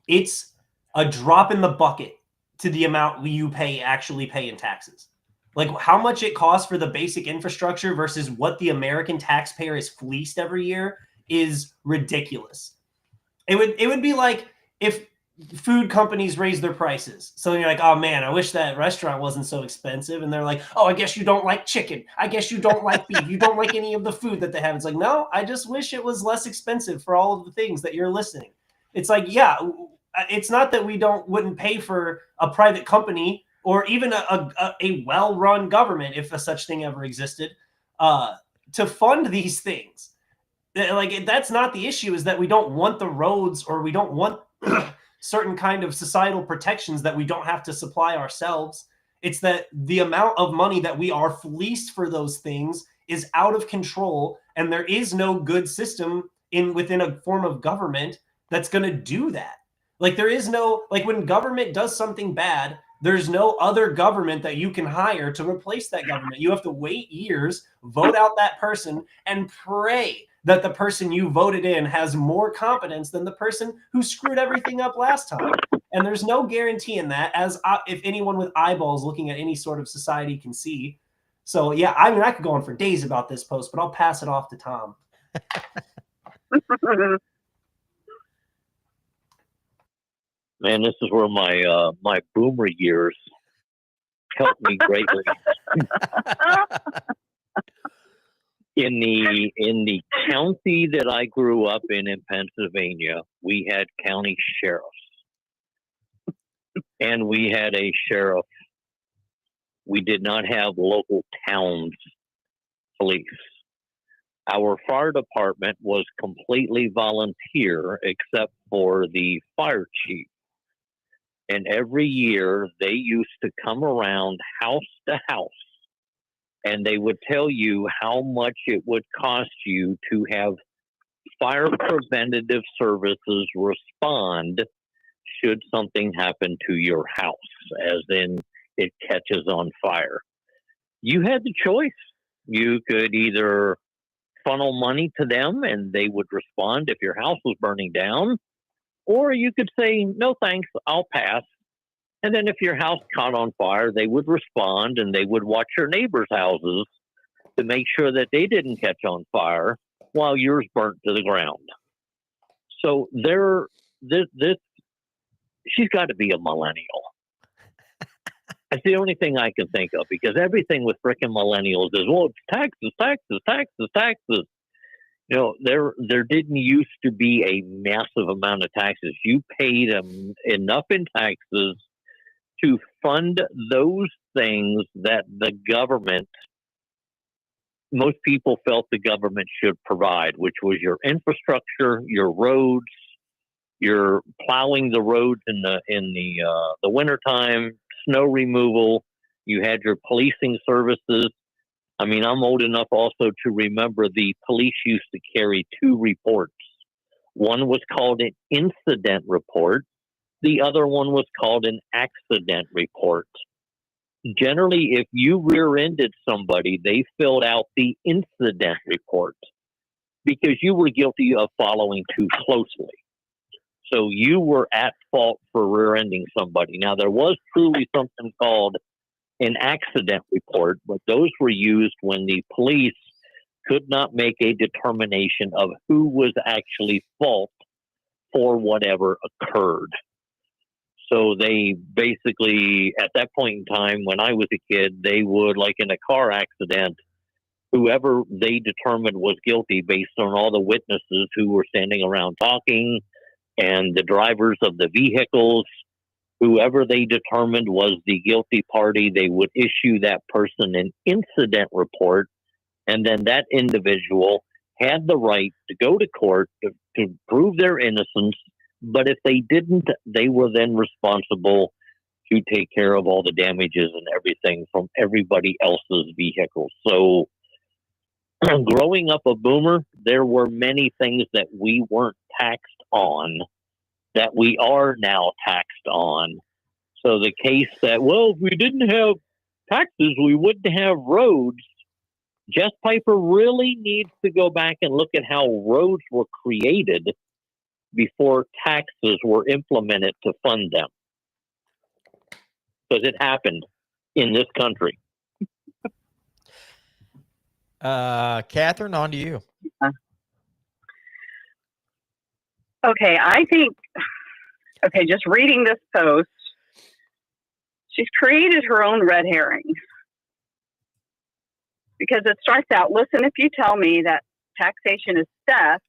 it's a drop in the bucket to the amount you actually pay in taxes. Like how much it costs for the basic infrastructure versus what the American taxpayer is fleeced every year is ridiculous. It would be like if food companies raise their prices. So you're like, oh man, I wish that restaurant wasn't so expensive. And they're like, oh, I guess you don't like chicken. I guess you don't like beef. You don't like any of the food that they have. It's like, no, I just wish it was less expensive for all of the things that you're listening. It's like, yeah, it's not that we wouldn't pay for a private company or even a well-run government, if a such thing ever existed, to fund these things. Like, that's not the issue, is that we don't want the roads, or we don't want certain kind of societal protections that we don't have to supply ourselves. It's that the amount of money that we are fleeced for those things is out of control, and there is no good system within a form of government that's going to do that. Like, there is no, like, when government does something bad, There's no other government that you can hire to replace that government. You have to wait years, vote out that person, and pray that the person you voted in has more competence than the person who screwed everything up last time. And there's no guarantee in that, as if anyone with eyeballs looking at any sort of society can see. So, yeah, I mean, I could go on for days about this post, but I'll pass it off to Tom. Man, this is where my boomer years helped me greatly. In the county that I grew up in Pennsylvania, we had county sheriffs, and we had a sheriff. We did not have local towns police. Our fire department was completely volunteer except for the fire chief. And every year they used to come around house to house, and they would tell you how much it would cost you to have fire preventative services respond should something happen to your house, as in it catches on fire. You had the choice. You could either funnel money to them and they would respond if your house was burning down, or you could say, no thanks, I'll pass. And then if your house caught on fire, they would respond and they would watch your neighbors' houses to make sure that they didn't catch on fire while yours burnt to the ground. So she's got to be a millennial. That's the only thing I can think of, because everything with frickin' millennials is, well, it's taxes, taxes, taxes, taxes. You know, there didn't used to be a massive amount of taxes. You paid enough in taxes to fund those things that the government, most people felt the government should provide, which was your infrastructure, your roads, your plowing the roads in the wintertime, snow removal. You had your policing services. I mean, I'm old enough also to remember the police used to carry two reports. One was called an incident report. The other one was called an accident report. Generally, if you rear-ended somebody, they filled out the incident report because you were guilty of following too closely. So you were at fault for rear-ending somebody. Now, there was truly something called an accident report, but those were used when the police could not make a determination of who was actually fault for whatever occurred. So they basically, at that point in time, when I was a kid, they would, like in a car accident, whoever they determined was guilty based on all the witnesses who were standing around talking and the drivers of the vehicles, whoever they determined was the guilty party, they would issue that person an incident report, and then that individual had the right to go to court to prove their innocence. But if they didn't, they were then responsible to take care of all the damages and everything from everybody else's vehicles. So growing up a boomer, there were many things that we weren't taxed on that we are now taxed on. So the case that, well, if we didn't have taxes, we wouldn't have roads. Jess Piper really needs to go back and look at how roads were created before taxes were implemented to fund them. Because it happened in this country. Catherine, on to you. Okay, I think, just reading this post, she's created her own red herring. Because it starts out, listen, if you tell me that taxation is theft,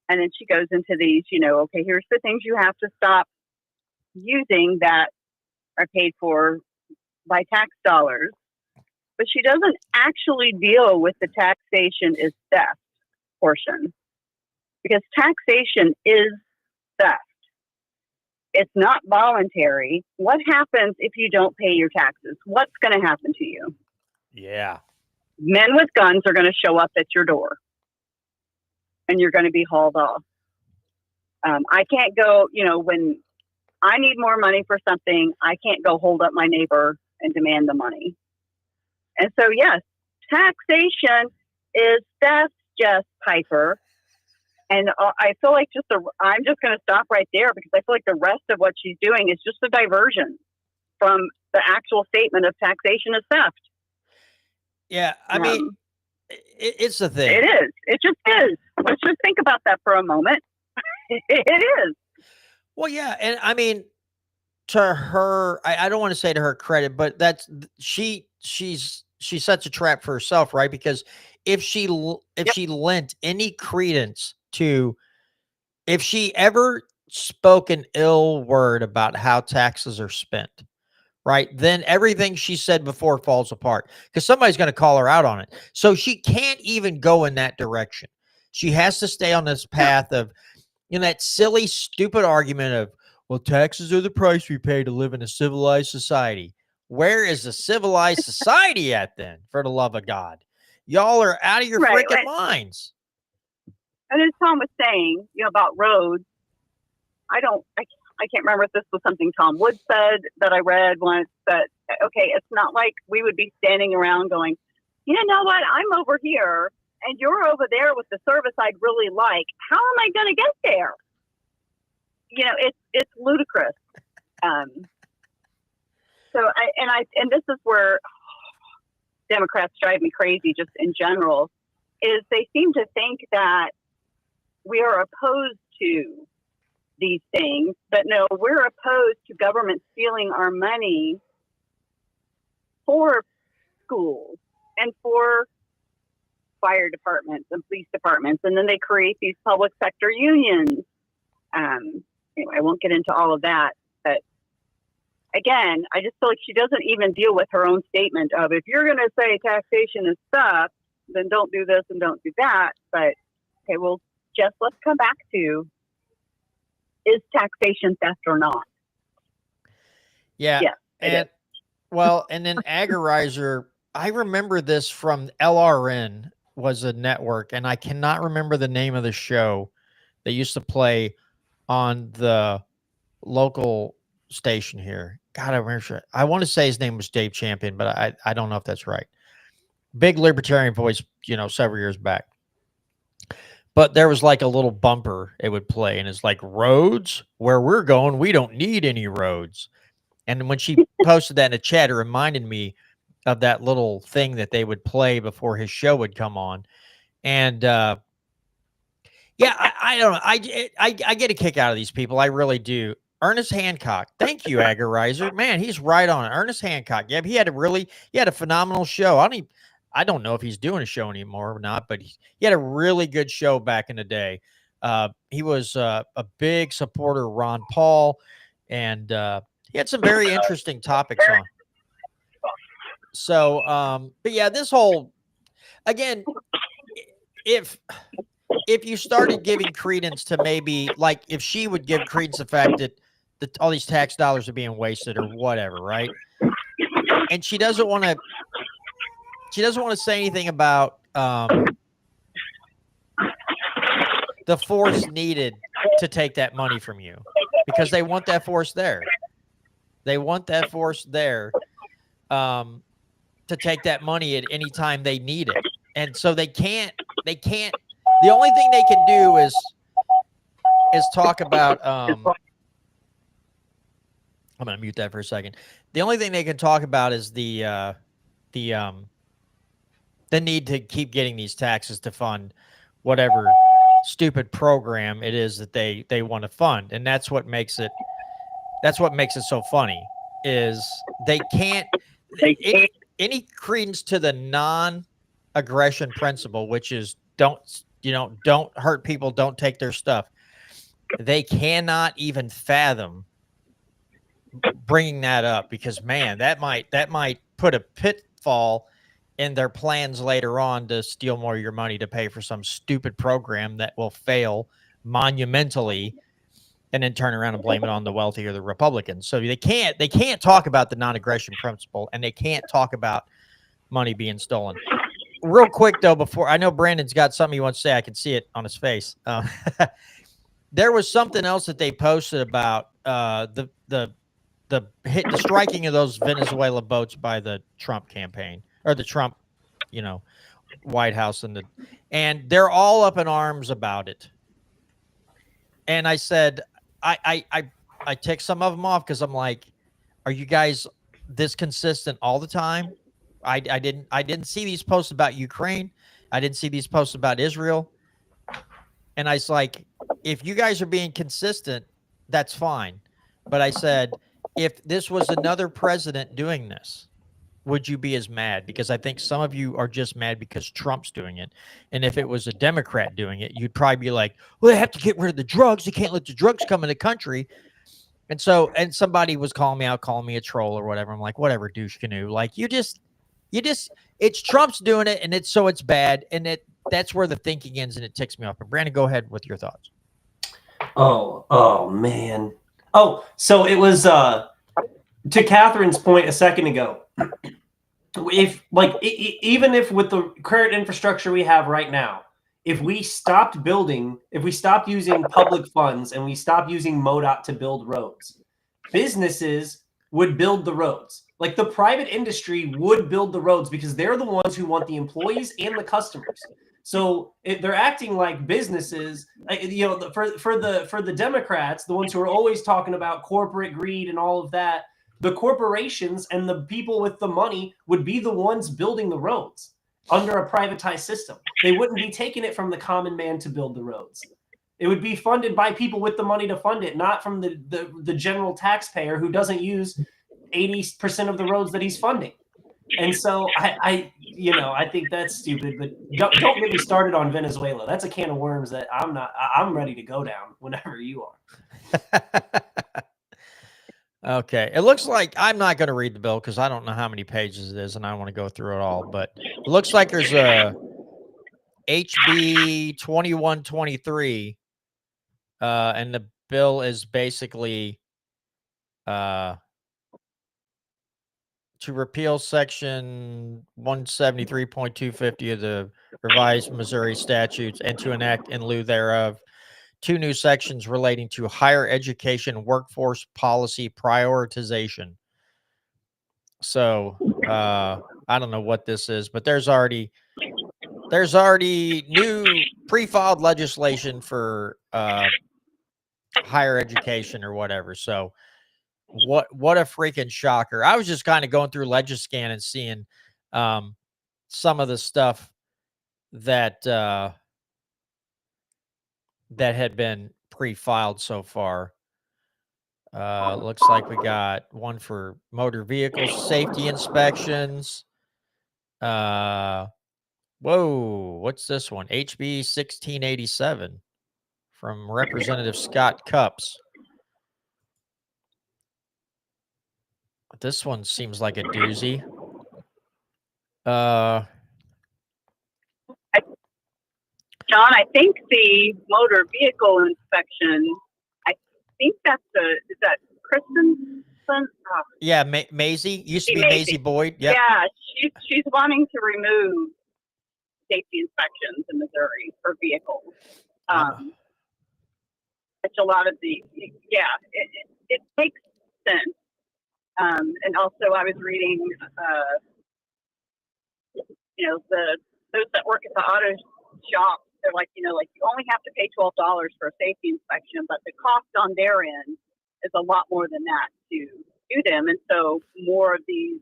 and then she goes into these, okay, here's the things you have to stop using that are paid for by tax dollars. But she doesn't actually deal with the taxation is theft portion. Because taxation is theft. It's not voluntary. What happens if you don't pay your taxes? What's going to happen to you? Yeah. Men with guns are going to show up at your door. And you're going to be hauled off. I can't go, when I need more money for something. I can't go hold up my neighbor and demand the money. And so, yes, taxation is theft, Jess Piper. And I feel like I'm just going to stop right there because I feel like the rest of what she's doing is just a diversion from the actual statement of taxation is theft. Yeah, I mean, it's the thing. It is. It just is. Let's just think about that for a moment. It is. Well, yeah, and I mean, to her, I don't want to say to her credit, but she sets a trap for herself, right? Because if she lent any credence to, if she ever spoke an ill word about how taxes are spent, right, then everything she said before falls apart because somebody's going to call her out on it. So she can't even go in that direction. She has to stay on this path of, that silly, stupid argument of, well, taxes are the price we pay to live in a civilized society. Where is the civilized society at then, for the love of God? Y'all are out of your freaking minds. And as Tom was saying, about roads, I can't remember if this was something Tom Wood said that I read once, but okay, it's not like we would be standing around going, you know what, I'm over here and you're over there with the service I'd really like. How am I going to get there? It's ludicrous. And this is where Democrats drive me crazy just in general, is they seem to think that we are opposed to these things, but no, we're opposed to government stealing our money for schools and for fire departments and police departments, and then they create these public sector unions. Anyway, I won't get into all of that, but again, I just feel like she doesn't even deal with her own statement of, if you're going to say taxation is theft, then don't do this and don't do that. But okay, well, Jess, let's come back to, is taxation theft or not? Yeah. And then Agorizer, I remember this from LRN was a network, and I cannot remember the name of the show they used to play on the local station here. God, I remember. I want to say his name was Dave Champion, but I don't know if that's right. Big libertarian voice, several years back. But there was like a little bumper it would play, and it's like, roads, where we're going, we don't need any roads. And when she posted that in the chat, it reminded me of that little thing that they would play before his show would come on. And I don't know. I get a kick out of these people. I really do. Ernest Hancock. Thank you, Agorizer. Man, he's right on it. Ernest Hancock. Yeah, he had a phenomenal show. I don't know if he's doing a show anymore or not, but he had a really good show back in the day. He was a big supporter of Ron Paul, and he had some very interesting topics on. So, but yeah, this whole, again, if you started giving credence to, maybe like if she would give credence to the fact that all these tax dollars are being wasted or whatever, right? And she doesn't want to say anything about the force needed to take that money from you, because they want that force there. They want that force there to take that money at any time they need it. And so they can't, the only thing they can do is talk about, I'm going to mute that for a second. The only thing they can talk about is the need to keep getting these taxes to fund whatever stupid program it is that they want to fund. And that's what makes it so funny, is they can't any credence to the non-aggression principle, which is don't hurt people, don't take their stuff. They cannot even fathom bringing that up, because man, that might put a pitfall in their plans later on to steal more of your money to pay for some stupid program that will fail monumentally, and then turn around and blame it on the wealthy or the Republicans. So they can't talk about the non-aggression principle, and they can't talk about money being stolen. Real quick though, before, I know Brandon's got something he wants to say. I can see it on his face. There was something else that they posted about the striking of those Venezuela boats by the Trump campaign or the Trump, White House and they're all up in arms about it. And I said, I take some of them off because I'm like, are you guys this consistent all the time? I didn't see these posts about Ukraine. I didn't see these posts about Israel. And I was like, if you guys are being consistent, that's fine. But I said, if this was another president doing this, would you be as mad? Because I think some of you are just mad because Trump's doing it. And if it was a Democrat doing it, you'd probably be like, well, they have to get rid of the drugs. They can't let the drugs come in the country. And somebody was calling me a troll or whatever. I'm like, whatever, douche canoe. Like, it's Trump's doing it, and it's bad. And that's where the thinking ends, and it ticks me off. But Brandon, go ahead with your thoughts. Oh man. Oh, so it was to Catherine's point a second ago. Even if with the current infrastructure we have right now, if we stopped using public funds and we stopped using MoDOT to build roads, businesses would build the roads. Like the private industry would build the roads because they're the ones who want the employees and the customers. So they're acting like businesses, for the Democrats, the ones who are always talking about corporate greed and all of that, the corporations and the people with the money would be the ones building the roads under a privatized system. They wouldn't be taking it from the common man to build the roads. It would be funded by people with the money to fund it, not from the general taxpayer who doesn't use 80% of the roads that he's funding. And so I think that's stupid, but don't get me started on Venezuela. That's a can of worms that I'm ready to go down whenever you are. Okay. It looks like I'm not going to read the bill because I don't know how many pages it is and I don't want to go through it all, but it looks like there's a HB 2123 and the bill is basically to repeal section 173.250 of the revised Missouri statutes and to enact in lieu thereof 2 new sections relating to higher education workforce policy prioritization. So I don't know what this is, but there's already new pre-filed legislation for higher education or whatever. So what a freaking shocker. I was just kind of going through Legiscan and seeing some of the stuff that that had been pre-filed so far. Looks like we got one for motor vehicle safety inspections. Whoa, what's this one? HB 1687 from Representative Scott Cups. This one seems like a doozy. John, I think the motor vehicle inspection, I think is that Kristen? Oh. Yeah, Maisie. Used to be Maisie Boyd. Yep. Yeah, she's wanting to remove safety inspections in Missouri for vehicles. Which a lot of it makes sense. And also I was reading, those that work at the auto shop, they're like, you only have to pay $12 for a safety inspection, but the cost on their end is a lot more than that to do them. And so more of these,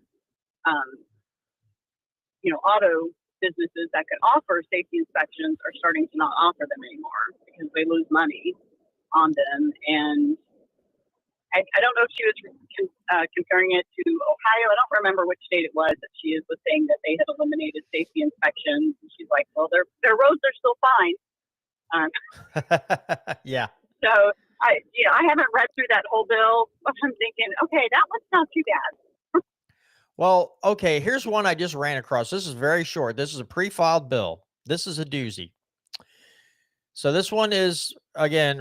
auto businesses that could offer safety inspections are starting to not offer them anymore because they lose money on them. And I don't know if she was comparing it to Ohio. I don't remember which state it was that she was saying that they had eliminated safety inspections. And she's like, well, their roads are still fine. Yeah. So I haven't read through that whole bill, but I'm thinking, okay, that one's not too bad. Well, okay, here's one I just ran across. This is very short. This is a pre-filed bill. This is a doozy. So this one is, again,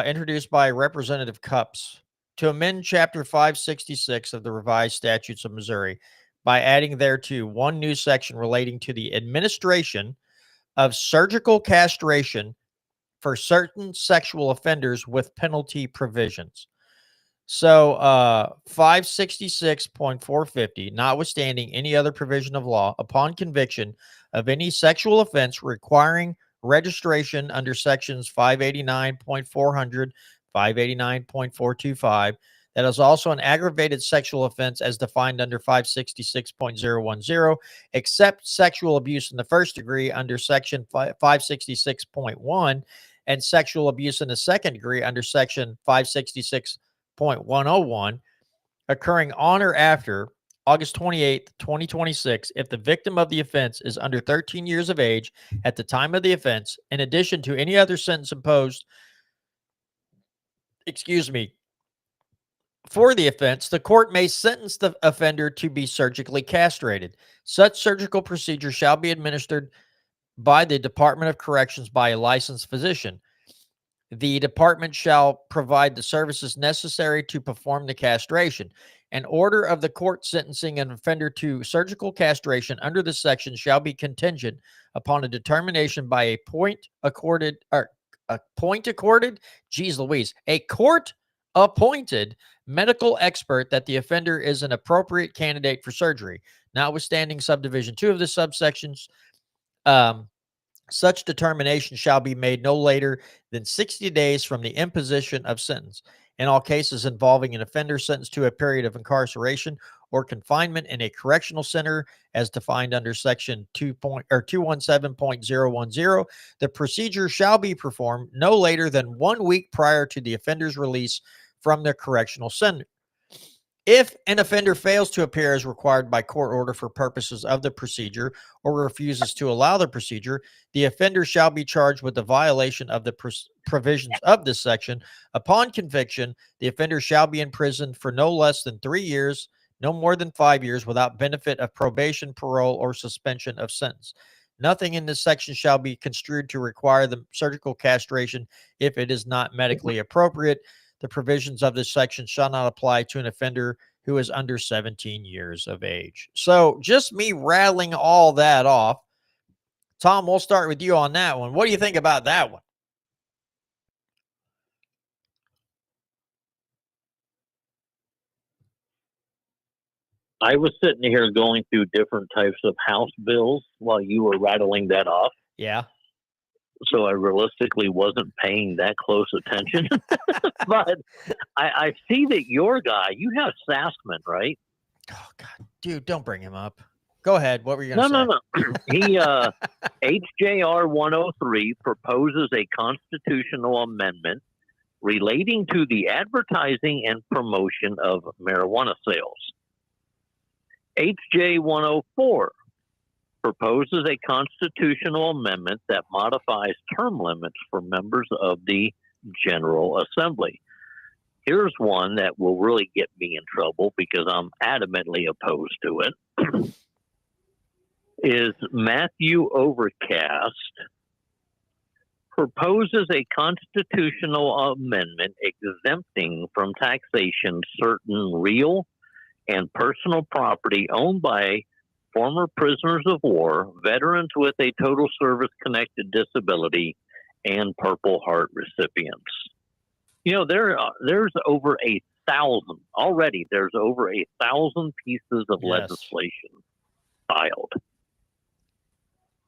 introduced by Representative Cups to amend Chapter 566 of the revised statutes of Missouri by adding thereto 1 new section relating to the administration of surgical castration for certain sexual offenders with penalty provisions. So 566.450, notwithstanding any other provision of law, upon conviction of any sexual offense requiring registration under sections 589.400, 589.425, that is also an aggravated sexual offense as defined under 566.010, except sexual abuse in the first degree under section 566.1 and sexual abuse in the second degree under section 566.101, occurring on or after August 28th, 2026, if the victim of the offense is under 13 years of age at the time of the offense, in addition to any other sentence imposed, for the offense, the court may sentence the offender to be surgically castrated. Such surgical procedure shall be administered by the Department of Corrections by a licensed physician. The department shall provide the services necessary to perform the castration. An order of the court sentencing an offender to surgical castration under this section shall be contingent upon a determination by a court-appointed medical expert that the offender is an appropriate candidate for surgery. Notwithstanding subdivision 2 of the subsections, such determination shall be made no later than 60 days from the imposition of sentence. In all cases involving an offender sentenced to a period of incarceration or confinement in a correctional center as defined under section 217.010, the procedure shall be performed no later than 1 week prior to the offender's release from the correctional center. If an offender fails to appear as required by court order for purposes of the procedure or refuses to allow the procedure, the offender shall be charged with the violation of the provisions of this section. Upon conviction, the offender shall be imprisoned for no less than 3 years, no more than 5 years, without benefit of probation, parole, or suspension of sentence. Nothing in this section shall be construed to require the surgical castration if it is not medically appropriate. The provisions of this section shall not apply to an offender who is under 17 years of age. So just me rattling all that off. Tom, we'll start with you on that one. What do you think about that one? I was sitting here going through different types of House bills while you were rattling that off. Yeah. So I realistically wasn't paying that close attention. But I see that your guy, you have Sassman, right? Oh, God. Dude, don't bring him up. Go ahead. What were you going to say? No. He, HJR 103 proposes a constitutional amendment relating to the advertising and promotion of marijuana sales. HJ 104 proposes a constitutional amendment that modifies term limits for members of the General Assembly. Here's one that will really get me in trouble because I'm adamantly opposed to it. Is Matthew Overcast proposes a constitutional amendment exempting from taxation certain real and personal property owned by former prisoners of war, veterans with a total service-connected disability, and Purple Heart recipients. You know, there's over 1,000 already. There's over 1,000 pieces of legislation filed.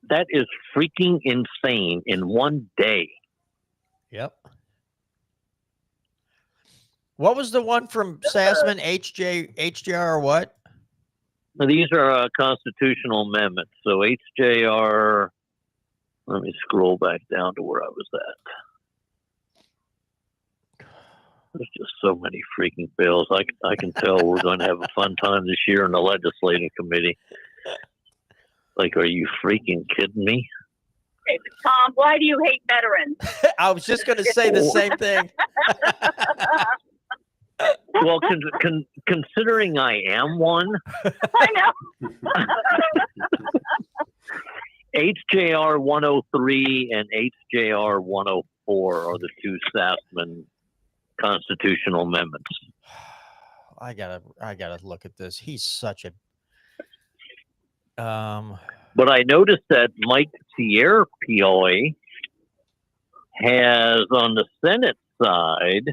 That is freaking insane in one day. Yep. What was the one from Sassman? HJR what? These are constitutional amendments. So HJR, let me scroll back down to where I was at. There's just so many freaking bills. I can tell we're going to have a fun time this year in the legislative committee. Like, are you freaking kidding me? Hey, Tom, why do you hate veterans? I was just going to say the same thing. Well, considering I am one, I know. HJR 103 and HJR 104 are the two Sassman constitutional amendments. I gotta look at this. He's such a But I noticed that Mike Sierra Pioy has on the Senate side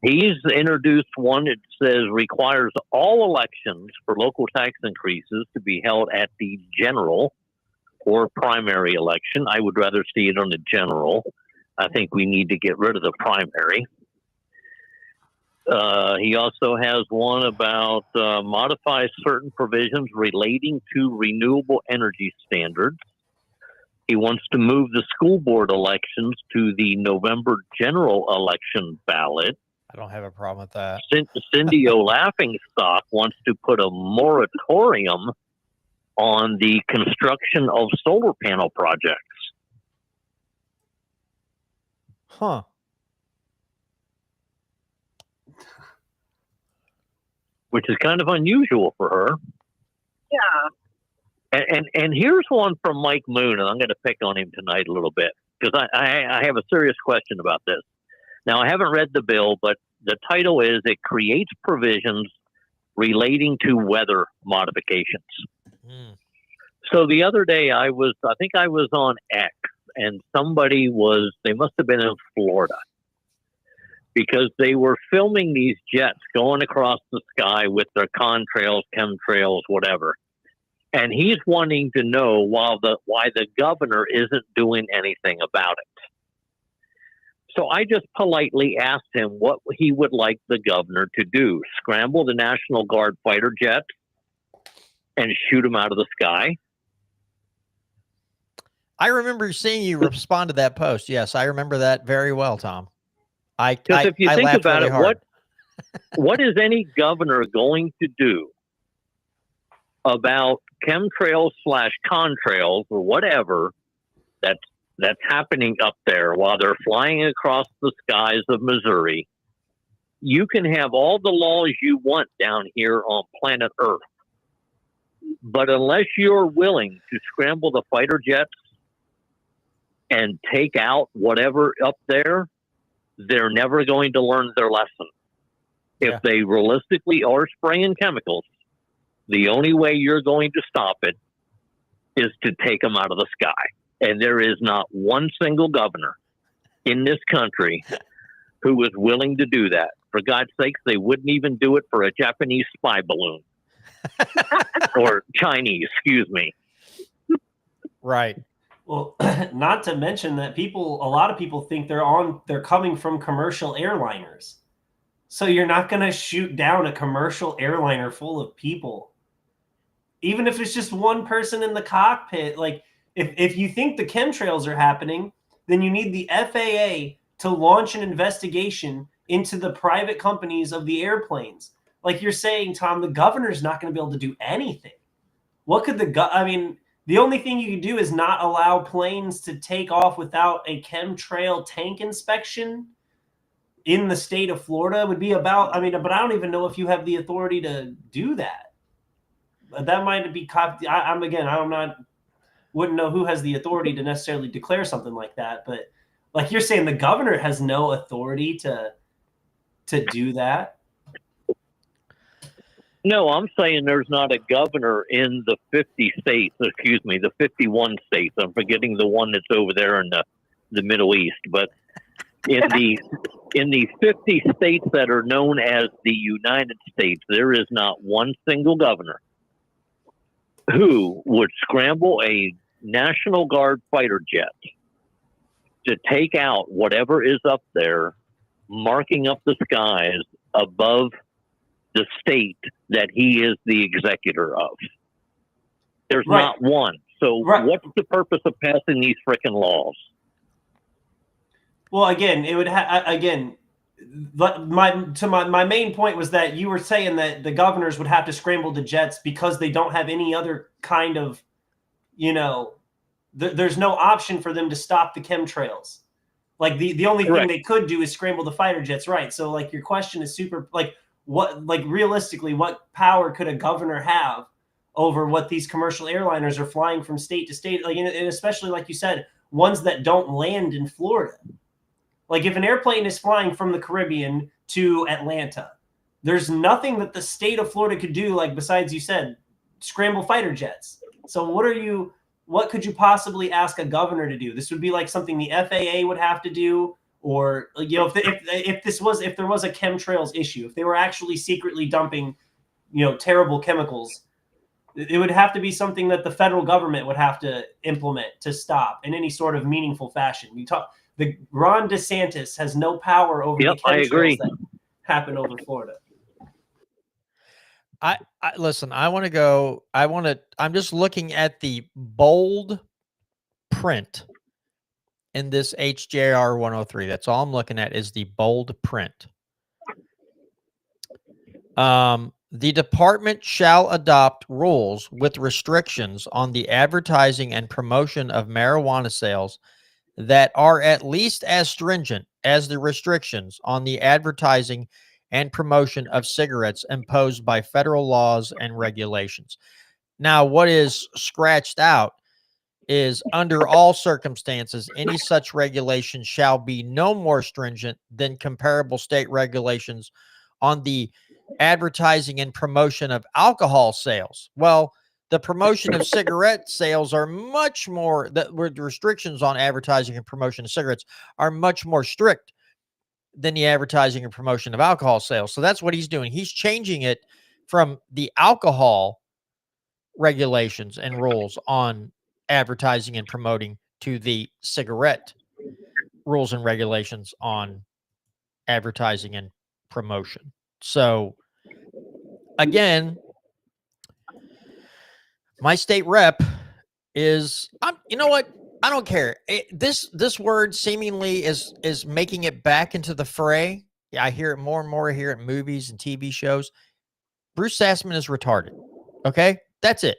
He's introduced one that says requires all elections for local tax increases to be held at the general or primary election. I would rather see it on the general. I think we need to get rid of the primary. He also has one about modify certain provisions relating to renewable energy standards. He wants to move the school board elections to the November general election ballot. I don't have a problem with that. Cindy O'Laughingstock wants to put a moratorium on the construction of solar panel projects. Huh. Which is kind of unusual for her. Yeah. And here's one from Mike Moon, and I'm going to pick on him tonight a little bit because I have a serious question about this. Now, I haven't read the bill, but the title is it creates provisions relating to weather modifications. Mm. So the other day I think I was on X, and they must have been in Florida because they were filming these jets going across the sky with their contrails, chemtrails, whatever. And he's wanting to know why the governor isn't doing anything about it. So I just politely asked him what he would like the governor to do. Scramble the National Guard fighter jets and shoot them out of the sky? I remember seeing you respond to that post. Yes, I remember that very well, Tom. Because if you think about really it, hard. what is any governor going to do about chemtrails / contrails or whatever that's happening up there while they're flying across the skies of Missouri? You can have all the laws you want down here on planet Earth, but unless you're willing to scramble the fighter jets and take out whatever up there, they're never going to learn their lesson. Yeah. If they realistically are spraying chemicals, the only way you're going to stop it is to take them out of the sky. And there is not one single governor in this country who is willing to do that. For God's sakes, they wouldn't even do it for a Japanese spy balloon. Or Chinese, excuse me. Right. Well, not to mention that a lot of people think they're coming from commercial airliners. So you're not going to shoot down a commercial airliner full of people. Even if it's just one person in the cockpit, like if you think the chemtrails are happening, then you need the FAA to launch an investigation into the private companies of the airplanes. Like you're saying, Tom, the governor's not going to be able to do anything. What could the only thing you can do is not allow planes to take off without a chemtrail tank inspection in the state of Florida would be but I don't even know if you have the authority to do that. That might be, wouldn't know who has the authority to necessarily declare something like that. But like you're saying, the governor has no authority to do that. No, I'm saying there's not a governor in the 51 states. I'm forgetting the one that's over there in the Middle East, but in the 50 states that are known as the United States, there is not one single governor who would scramble a National Guard fighter jet to take out whatever is up there, marking up the skies above the state that he is the executor of. There's not one. So what's the purpose of passing these frickin' laws? Well, again, it would my main point was that you were saying that the governors would have to scramble the jets because they don't have any other kind of, there's no option for them to stop the chemtrails. Like the only thing they could do is scramble the fighter jets, right? So like your question is super, realistically, what power could a governor have over what these commercial airliners are flying from state to state? Like, and especially like you said, ones that don't land in Florida. Like if an airplane is flying from the Caribbean to Atlanta, there's nothing that the state of Florida could do, like besides you said, scramble fighter jets. So what could you possibly ask a governor to do? This would be like something the FAA would have to do, or if there was a chemtrails issue, if they were actually secretly dumping terrible chemicals, it would have to be something that the federal government would have to implement to stop in any sort of meaningful fashion. Ron DeSantis has no power over the chemtrails that happen over Florida. Listen, I'm just looking at the bold print in this HJR 103. That's all I'm looking at is the bold print. The department shall adopt rules with restrictions on the advertising and promotion of marijuana sales that are at least as stringent as the restrictions on the advertising and promotion of cigarettes imposed by federal laws and regulations. Now, what is scratched out is under all circumstances, any such regulation shall be no more stringent than comparable state regulations on the advertising and promotion of alcohol sales. Well, the promotion of cigarette sales are much more, the restrictions on advertising and promotion of cigarettes are much more strict than the advertising and promotion of alcohol sales. So that's what he's doing. He's changing it from the alcohol regulations and rules on advertising and promoting to the cigarette rules and regulations on advertising and promotion. So again, my state rep is, you know what? I don't care. This word seemingly is making it back into the fray. I hear it more and more here at movies and TV shows. Bruce Sassman is retarded. Okay, that's it.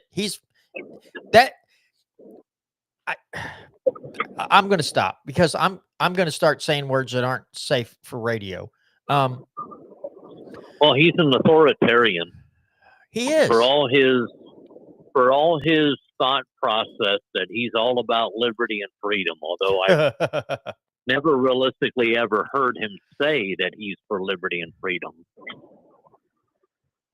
I'm going to stop because I'm going to start saying words that aren't safe for radio. Well, he's an authoritarian. He is for all his thought process that he's all about liberty and freedom. Although I never realistically ever heard him say that he's for liberty and freedom.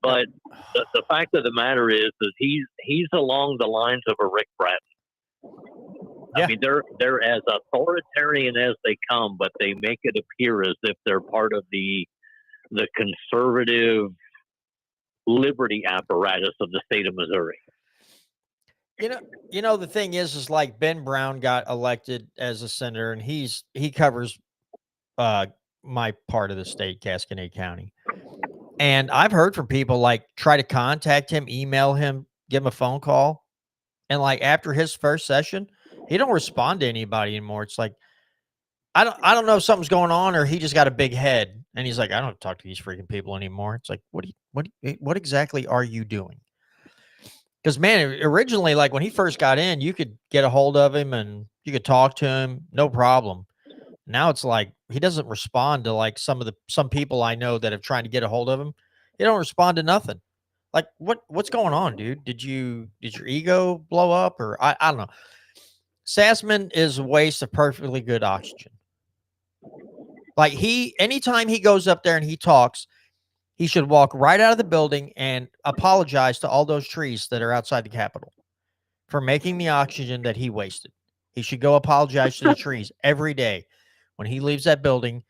But the fact of the matter is he's along the lines of a Rick Bratton. Yeah. I mean, they're as authoritarian as they come, but they make it appear as if they're part of the conservative liberty apparatus of the state of Missouri. You know, the thing is like Ben Brown got elected as a senator, and he covers my part of the state, Gasconade County. And I've heard from people like try to contact him, email him, give him a phone call. And like after his first session, he don't respond to anybody anymore. It's like, I don't know if something's going on or he just got a big head. And he's like, I don't have to talk to these freaking people anymore. It's like, what exactly are you doing? Because man, originally, like when he first got in, you could get a hold of him and you could talk to him, no problem. Now it's like he doesn't respond to like some people I know that have tried to get a hold of him. He don't respond to nothing. Like what's going on, dude? Did your ego blow up or I don't know. Sassman is a waste of perfectly good oxygen. Like anytime he goes up there and he talks, he should walk right out of the building and apologize to all those trees that are outside the Capitol for making the oxygen that he wasted. He should go apologize to the trees every day when he leaves that building.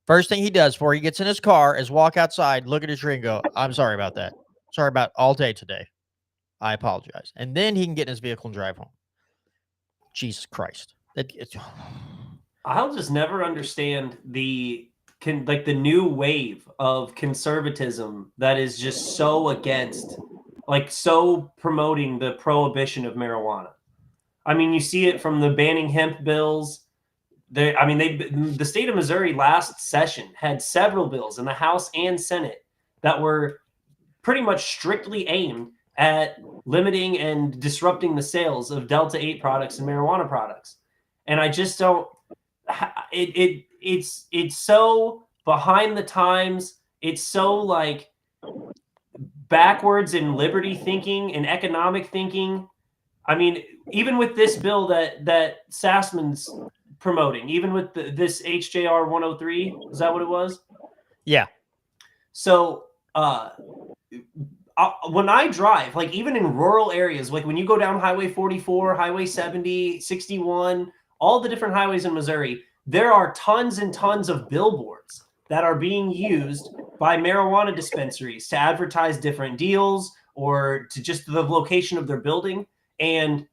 First thing he does before he gets in his car is walk outside, look at a tree and go, I'm sorry about that. Sorry about all day today. I apologize. And then he can get in his vehicle and drive home. Jesus Christ. I'll just never understand the new wave of conservatism that is just so against, like so promoting the prohibition of marijuana. I mean, you see it from the banning hemp bills. The state of Missouri last session had several bills in the House and Senate that were pretty much strictly aimed at limiting and disrupting the sales of Delta 8 products and marijuana products. And I just don't, it's so behind the times. It's so like backwards in liberty thinking and economic thinking. I mean, even with this bill that Sassman's promoting, even with this HJR 103, is that what it was? Yeah. So when I drive, like even in rural areas, like when you go down Highway 44, Highway 70, 61, all the different highways in Missouri, there are tons and tons of billboards that are being used by marijuana dispensaries to advertise different deals or to just the location of their building. And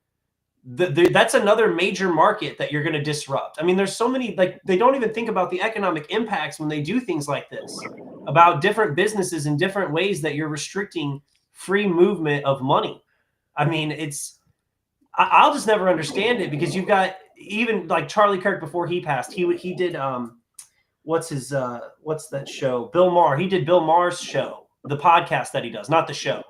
that's another major market that you're going to disrupt. I mean, there's so many, like, they don't even think about the economic impacts when they do things like this, about different businesses and different ways that you're restricting free movement of money. I mean, I'll just never understand it, because you've got even like Charlie Kirk before he passed, he did what's that show? Bill Maher. He did Bill Maher's show, the podcast that he does, not the show,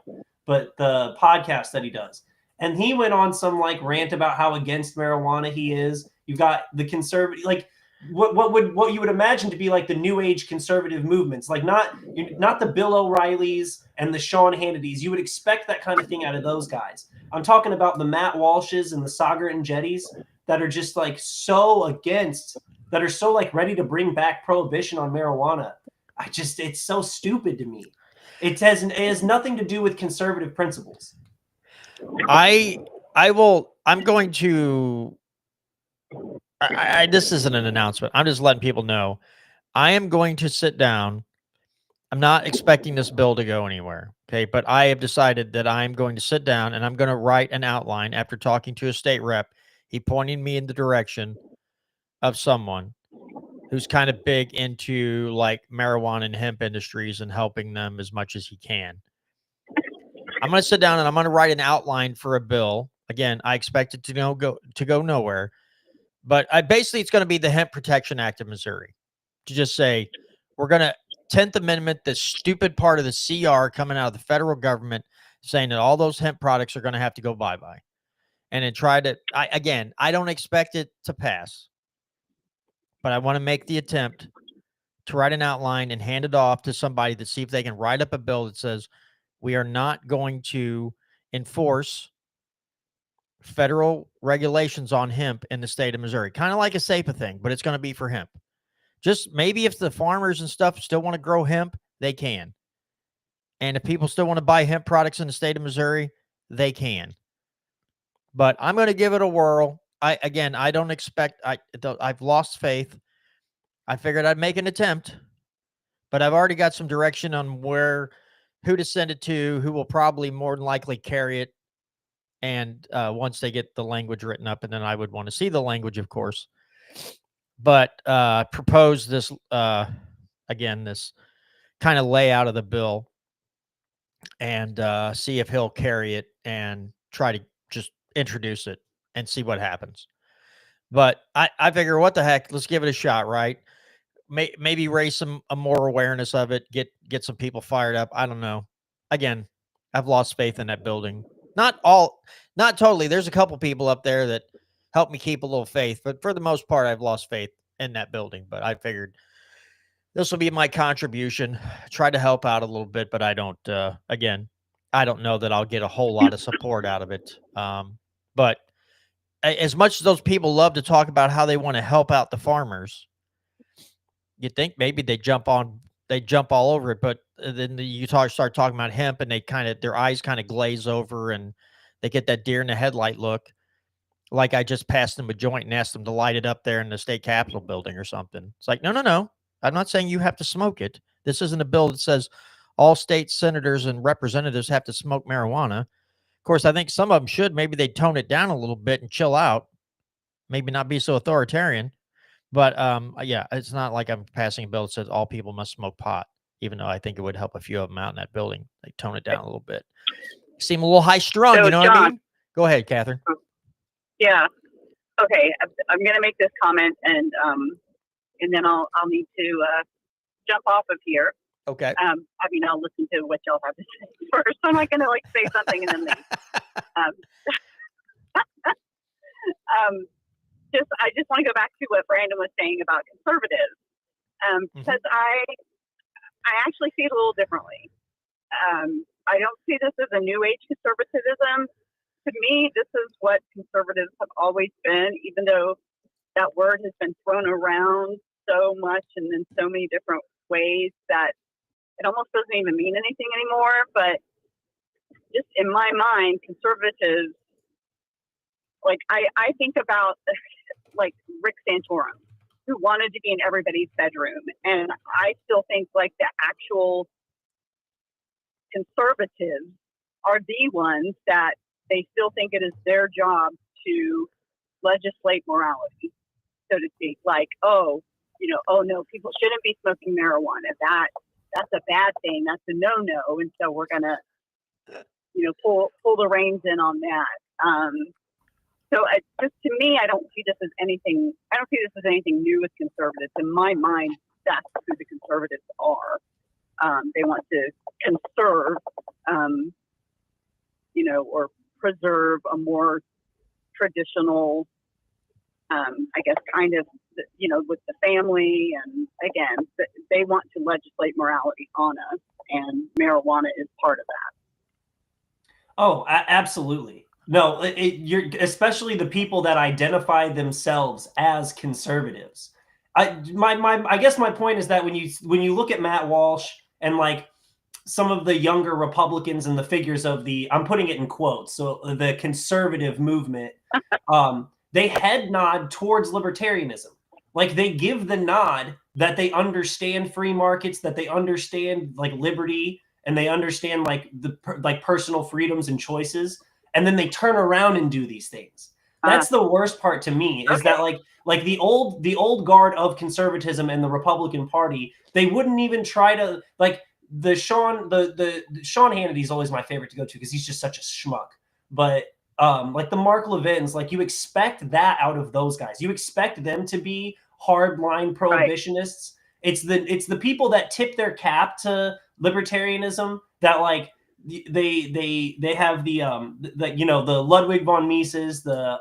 but the podcast that he does. And he went on some like rant about how against marijuana he is. You've got the conservative, like what you would imagine to be like the new age conservative movements, like not the Bill O'Reillys and the Sean Hannitys. You would expect that kind of thing out of those guys. I'm talking about the Matt Walshes and the Sagar and Jetties that are just like so against, that are so like ready to bring back prohibition on marijuana. It's so stupid to me. It has nothing to do with conservative principles. I'm going to, this isn't an announcement. I'm just letting people know. I am going to sit down. I'm not expecting this bill to go anywhere. Okay. But I have decided that I'm going to sit down and I'm going to write an outline after talking to a state rep. He pointed me in the direction of someone who's kind of big into like marijuana and hemp industries and helping them as much as he can. I'm going to sit down and I'm going to write an outline for a bill. Again, I expect it to go nowhere, but it's going to be the Hemp Protection Act of Missouri, to just say, we're going to 10th Amendment, the stupid part of the CR coming out of the federal government saying that all those hemp products are going to have to go bye-bye. And then I don't expect it to pass, but I want to make the attempt to write an outline and hand it off to somebody to see if they can write up a bill that says, we are not going to enforce federal regulations on hemp in the state of Missouri. Kind of like a SAPA thing, but it's going to be for hemp. Just maybe if the farmers and stuff still want to grow hemp, they can. And if people still want to buy hemp products in the state of Missouri, they can. But I'm going to give it a whirl. I don't expect, I've lost faith. I figured I'd make an attempt, but I've already got some direction on who to send it to, who will probably more than likely carry it. And once they get the language written up, and then I would want to see the language, of course. But propose this, this kind of layout of the bill, and see if he'll carry it and try to just introduce it and see what happens. But I figure, what the heck, let's give it a shot, right? Maybe raise some more awareness of it, get some people fired up. I don't know. Again, I've lost faith in that building. Not totally. There's a couple people up there that help me keep a little faith, but for the most part, I've lost faith in that building. But I figured this will be my contribution, try to help out a little bit, but I don't know that I'll get a whole lot of support out of it. But as much as those people love to talk about how they want to help out the farmers, you'd think maybe they jump all over it, but then you start talking about hemp, and their eyes kind of glaze over, and they get that deer in the headlight look, like I just passed them a joint and asked them to light it up there in the state capitol building or something. It's like, no. I'm not saying you have to smoke it. This isn't a bill that says all state senators and representatives have to smoke marijuana. Of course, I think some of them should. Maybe they tone it down a little bit and chill out. Maybe not be so authoritarian. But yeah, it's not like I'm passing a bill that says all people must smoke pot, even though I think it would help a few of them out in that building. They tone it down a little bit. Seem a little high strung, So, you know John, what I mean? Go ahead, Catherine. Yeah. Okay. I'm going to make this comment, and then I'll need to jump off of here. Okay. I'll listen to what y'all have to say first. I'm not going to say something and then leave. I just want to go back to what Brandon was saying about conservatives, because I actually see it a little differently. I don't see this as a new age conservatism. To me, this is what conservatives have always been, even though that word has been thrown around so much and in so many different ways that it almost doesn't even mean anything anymore. But just in my mind, conservatives, like I think about like Rick Santorum, who wanted to be in everybody's bedroom. And I still think like the actual conservatives are the ones that they still think it is their job to legislate morality, so to speak. Like, oh no, people shouldn't be smoking marijuana. That's a bad thing. That's a no-no. And so we're gonna, pull the reins in on that. So just to me, I don't see this as anything. I don't see this as anything new with conservatives. In my mind, that's who the conservatives are. They want to conserve, or preserve a more traditional, I guess, kind of, with the family. And again, they want to legislate morality on us, and marijuana is part of that. Oh, absolutely. No, you're especially the people that identify themselves as conservatives. I guess my point is that when you look at Matt Walsh and like some of the younger Republicans and the figures of I'm putting it in quotes, so the conservative movement, they head nod towards libertarianism. Like they give the nod that they understand free markets, that they understand like liberty, and they understand like like personal freedoms and choices. And then they turn around and do these things. That's the worst part to me, is that like the old guard of conservatism and the Republican Party, they wouldn't even try to like the Sean Hannity is always my favorite to go to because he's just such a schmuck. But like the Mark Levins, like you expect that out of those guys. You expect them to be hardline prohibitionists. Right. It's the people that tip their cap to libertarianism that like they have the Ludwig von Mises, the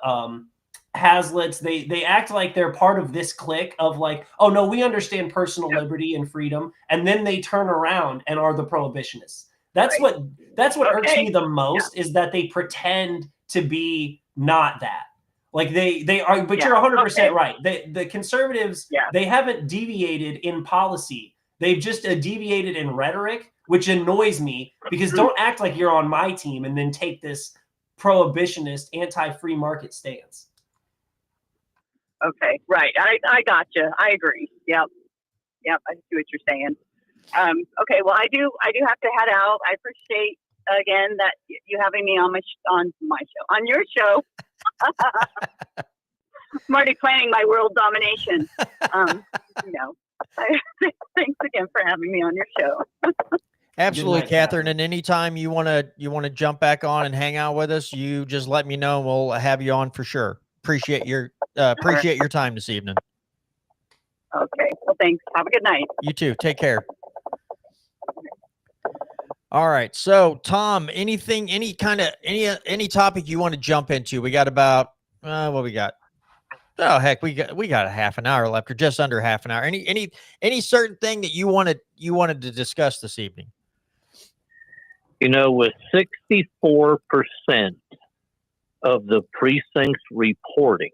Haslets, they act like they're part of this clique of like, oh no, we understand personal liberty and freedom, and then they turn around and are the prohibitionists. That's what irks me the most, is that they pretend to be not that. Like they are, but you're 100% right. The conservatives, they haven't deviated in policy. They've just deviated in rhetoric, which annoys me, because don't act like you're on my team and then take this prohibitionist, anti-free market stance. Okay, right. I got you. I agree. Yep. I see what you're saying. Okay, well, I do have to head out. I appreciate again that you having me on my show, on your show. I'm already planning my world domination. Thanks again for having me on your show. Absolutely, Catherine. And anytime you want to jump back on and hang out with us, you just let me know. We'll have you on for sure. Appreciate your time this evening. Okay. Well, thanks. Have a good night. You too. Take care. All right. So, Tom, any topic you want to jump into? We got about what we got. Oh heck, we got a half an hour left, or just under half an hour. Any certain thing that you wanted to discuss this evening? With 64% of the precincts reporting,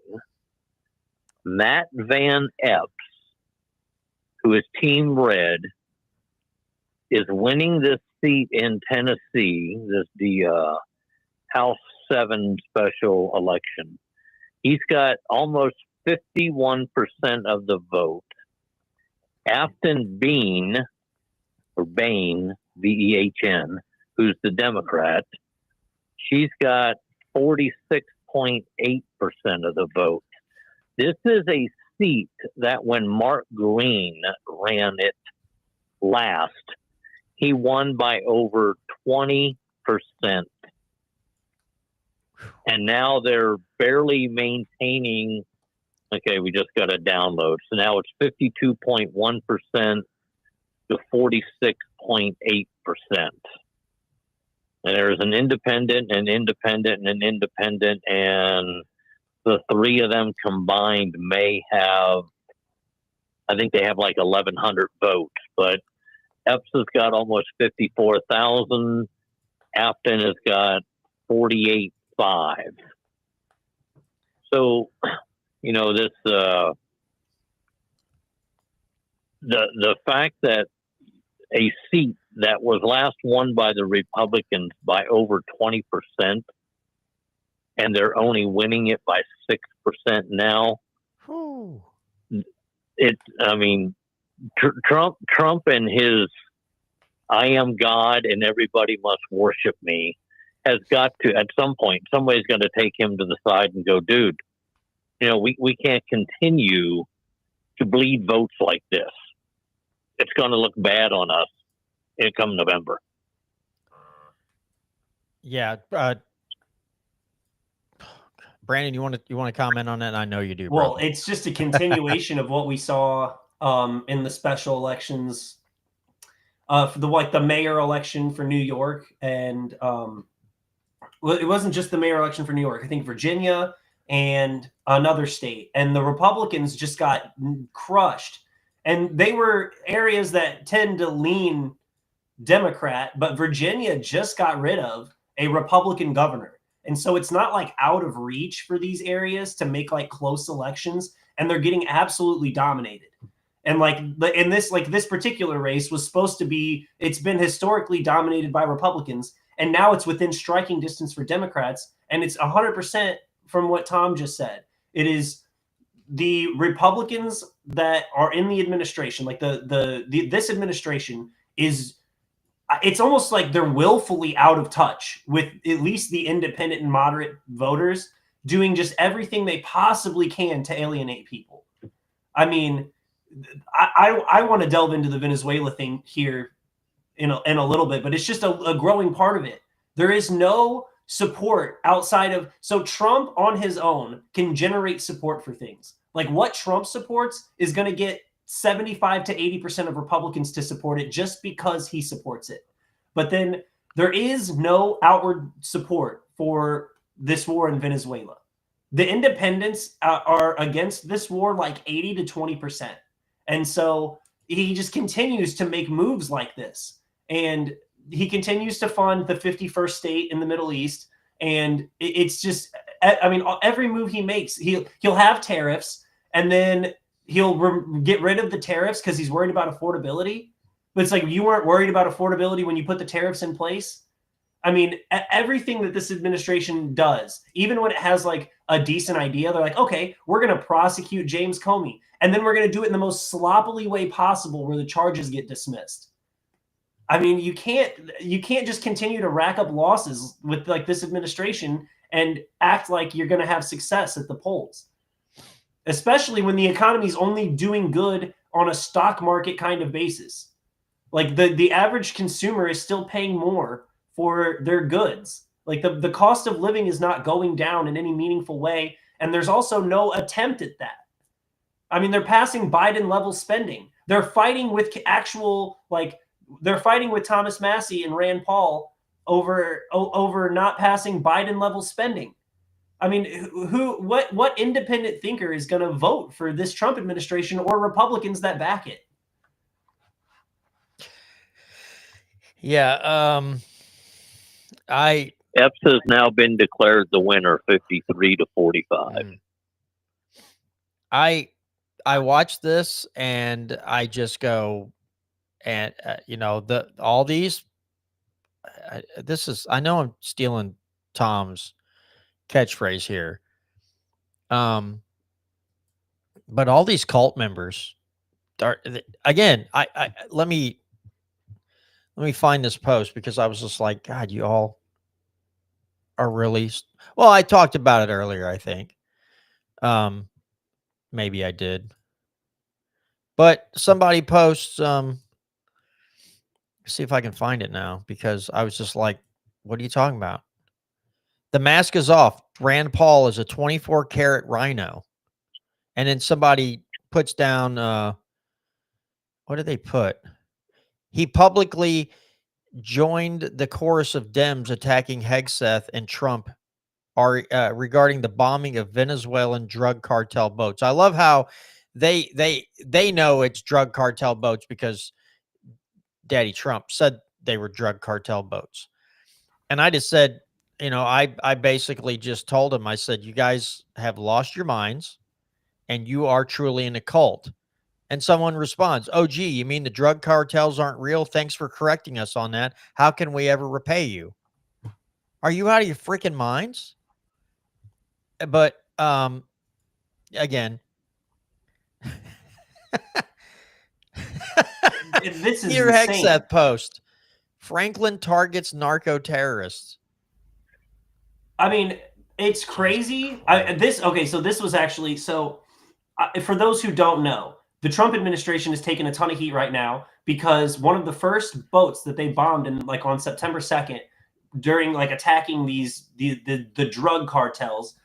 Matt Van Epps, who is Team Red, is winning this seat in Tennessee, the House 7 special election. He's got almost 51% of the vote. Afton Bean, or Bain, B-E-H-N, who's the Democrat, she's got 46.8% of the vote. This is a seat that when Mark Green ran it last, he won by over 20%. And now they're barely maintaining. Okay, we just got a download. So now it's 52.1% to 46.8%. And there's an independent, an independent, and an independent, and the three of them combined may have, I think they have like 1,100 votes, but Epps has got almost 54,000. Afton has got 48.5. So, this, the fact that a seat that was last won by the Republicans by over 20%, and they're only winning it by 6% now. Ooh. I mean, Trump and his "I am God and everybody must worship me" has got to, at some point, somebody's going to take him to the side and go, dude, we can't continue to bleed votes like this. It's going to look bad on us come November. Yeah. Brandon, you want to comment on that? I know you do. Well, bro. it's just a continuation of what we saw in the special elections for the mayor election for New York, and well, it wasn't just the mayor election for New York. I think Virginia and another state, and the Republicans just got crushed. And they were areas that tend to lean Democrat, but Virginia just got rid of a Republican governor. And so it's not like out of reach for these areas to make like close elections, and they're getting absolutely dominated. And this particular race was supposed to be, it's been historically dominated by Republicans, and now it's within striking distance for Democrats. And it's 100% from what Tom just said. It is the Republicans that are in the administration, like this administration is, it's almost like they're willfully out of touch with at least the independent and moderate voters, doing just everything they possibly can to alienate people. I mean, I want to delve into the Venezuela thing here in a little bit, but it's just a growing part of it. There is no support outside of, so Trump on his own can generate support for things. Like what Trump supports is going to get 75 to 80% of Republicans to support it just because he supports it. But then there is no outward support for this war in Venezuela. The independents are against this war like 80 to 20%. And so he just continues to make moves like this. And he continues to fund the 51st state in the Middle East. And it's just, I mean, every move he makes, he'll have tariffs, and then he'll get rid of the tariffs because he's worried about affordability. But it's like, you weren't worried about affordability when you put the tariffs in place. I mean, everything that this administration does, even when it has like a decent idea, they're like, okay, we're going to prosecute James Comey. And then we're going to do it in the most sloppily way possible where the charges get dismissed. I mean, you can't just continue to rack up losses with like this administration and act like you're going to have success at the polls, especially when the economy is only doing good on a stock market kind of basis. Like the average consumer is still paying more for their goods. Like the cost of living is not going down in any meaningful way. And there's also no attempt at that. I mean, they're passing Biden level spending. They're fighting with they're fighting with Thomas Massie and Rand Paul over not passing Biden level spending. I mean, what independent thinker is going to vote for this Trump administration or Republicans that back it? Yeah. Epps has now been declared the winner, 53 to 45. I watch this and I just go, and all these. I know I'm stealing Tom's catchphrase here. But all these cult members are, again, let me find this post, because I was just like, God, you all are really, well, I talked about it earlier, I think. Maybe I did. But somebody posts, see if I can find it now, because I was just like, what are you talking about? The mask is off. Rand Paul is a 24-karat rhino. And then somebody puts down, what did they put? He publicly joined the chorus of Dems attacking Hegseth and Trump regarding the bombing of Venezuelan drug cartel boats. I love how they know it's drug cartel boats because Daddy Trump said they were drug cartel boats. And I just said, I basically just told him, I said, you guys have lost your minds and you are truly in a cult. And someone responds, oh, gee, you mean the drug cartels aren't real? Thanks for correcting us on that. How can we ever repay you? Are you out of your freaking minds? But again, this is Dear insane. Hexeth post. Franklin targets narco terrorists. I mean, it's crazy. So this was actually for those who don't know, the Trump administration is taking a ton of heat right now because one of the first boats that they bombed on September 2nd during attacking the drug cartels,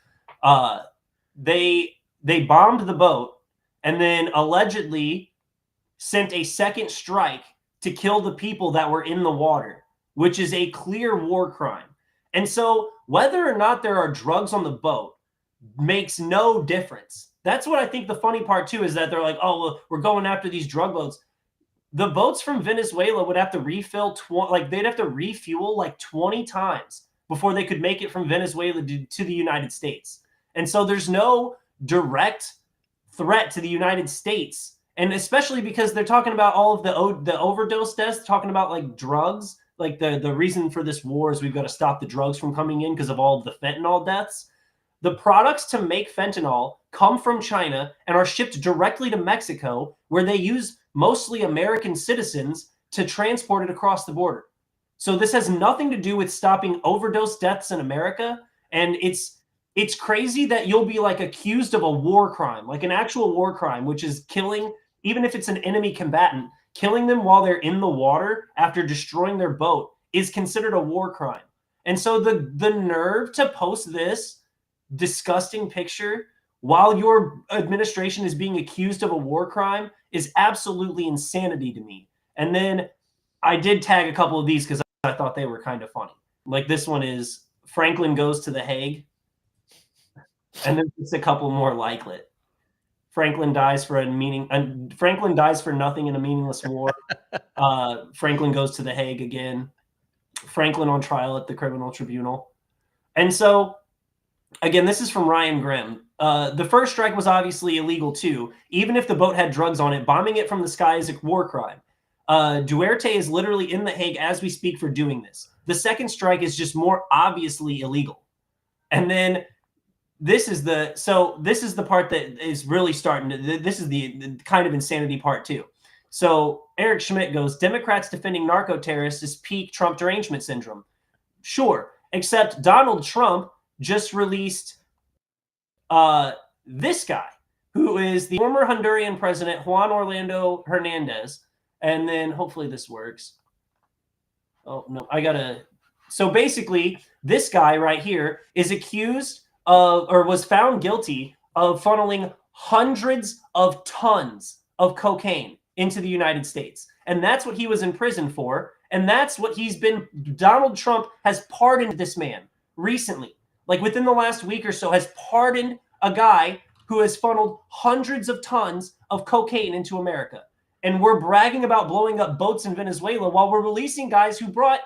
they bombed the boat and then allegedly sent a second strike to kill the people that were in the water, which is a clear war crime. And so whether or not there are drugs on the boat makes no difference. That's what I think the funny part too, is that they're like, oh, well, we're going after these drug boats. The boats from Venezuela would have to refill, they'd have to refuel 20 times before they could make it from Venezuela to the United States. And so there's no direct threat to the United States. And especially because they're talking about all of the overdose deaths, talking about drugs. The reason for this war is we've got to stop the drugs from coming in because of all of the fentanyl deaths. The products to make fentanyl come from China and are shipped directly to Mexico, where they use mostly American citizens to transport it across the border. So this has nothing to do with stopping overdose deaths in America. And it's crazy that you'll be accused of a war crime, an actual war crime, which is killing, even if it's an enemy combatant, killing them while they're in the water after destroying their boat is considered a war crime. And so the nerve to post this disgusting picture while your administration is being accused of a war crime is absolutely insanity to me. And then I did tag a couple of these because I thought they were kind of funny. This one is Franklin goes to The Hague. And then just a couple more like it. Franklin dies for Franklin dies for nothing in a meaningless war. Franklin goes to The Hague again. Franklin on trial at the criminal tribunal. And so, again, this is from Ryan Grimm. The first strike was obviously illegal too. Even if the boat had drugs on it, bombing it from the sky is a war crime. Duarte is literally in The Hague as we speak for doing this. The second strike is just more obviously illegal. And then this is the part that is really this is the kind of insanity part too. So Eric Schmidt goes, Democrats defending narco terrorists is peak Trump derangement syndrome. Sure, except Donald Trump just released this guy, who is the former Honduran president, Juan Orlando Hernandez. And then hopefully this works. Oh, no, so basically this guy right here is accused of, or was found guilty of funneling hundreds of tons of cocaine into the United States. And that's what he was in prison for. And that's what Donald Trump has pardoned this man recently. Within the last week or so, has pardoned a guy who has funneled hundreds of tons of cocaine into America. And we're bragging about blowing up boats in Venezuela while we're releasing guys who brought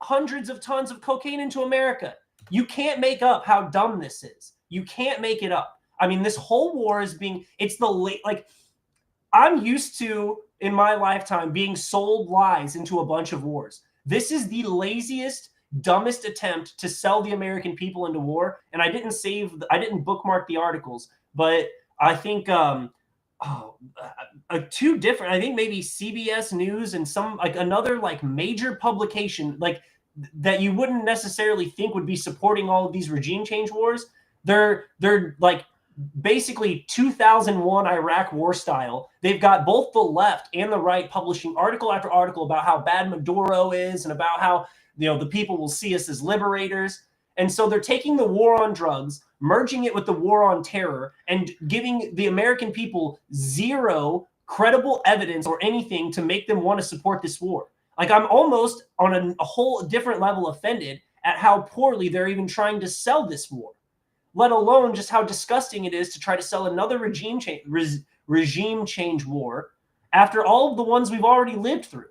hundreds of tons of cocaine into America. You can't make up how dumb this is. You can't make it up. I mean, this whole war is I'm used to, in my lifetime, being sold lies into a bunch of wars. This is the laziest, dumbest attempt to sell the American people into war. And I didn't bookmark the articles, but I think two different, I think maybe CBS News and some another major publication that you wouldn't necessarily think would be supporting all of these regime change wars. They're basically 2001 Iraq war style. They've got both the left and the right publishing article after article about how bad Maduro is and about how the people will see us as liberators. And so they're taking the war on drugs, merging it with the war on terror, and giving the American people zero credible evidence or anything to make them want to support this war. I'm almost on a whole different level offended at how poorly they're even trying to sell this war, let alone just how disgusting it is to try to sell another regime change war after all of the ones we've already lived through.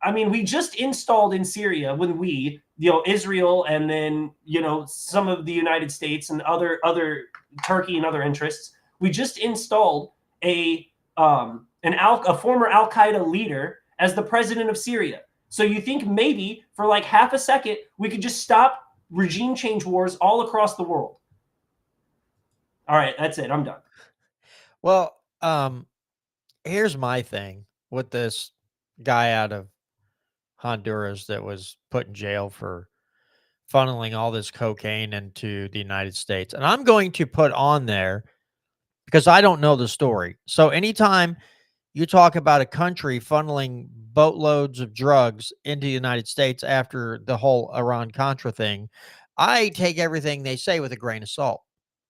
I mean, we just installed in Syria Israel and then, some of the United States and other Turkey and other interests. We just installed a former Al-Qaeda leader as the president of Syria. So you think maybe for half a second, we could just stop regime change wars all across the world. All right, that's it. I'm done. Well, here's my thing with this guy out of Honduras that was put in jail for funneling all this cocaine into the United States. And I'm going to put on there because I don't know the story. So anytime you talk about a country funneling boatloads of drugs into the United States after the whole Iran-Contra thing, I take everything they say with a grain of salt,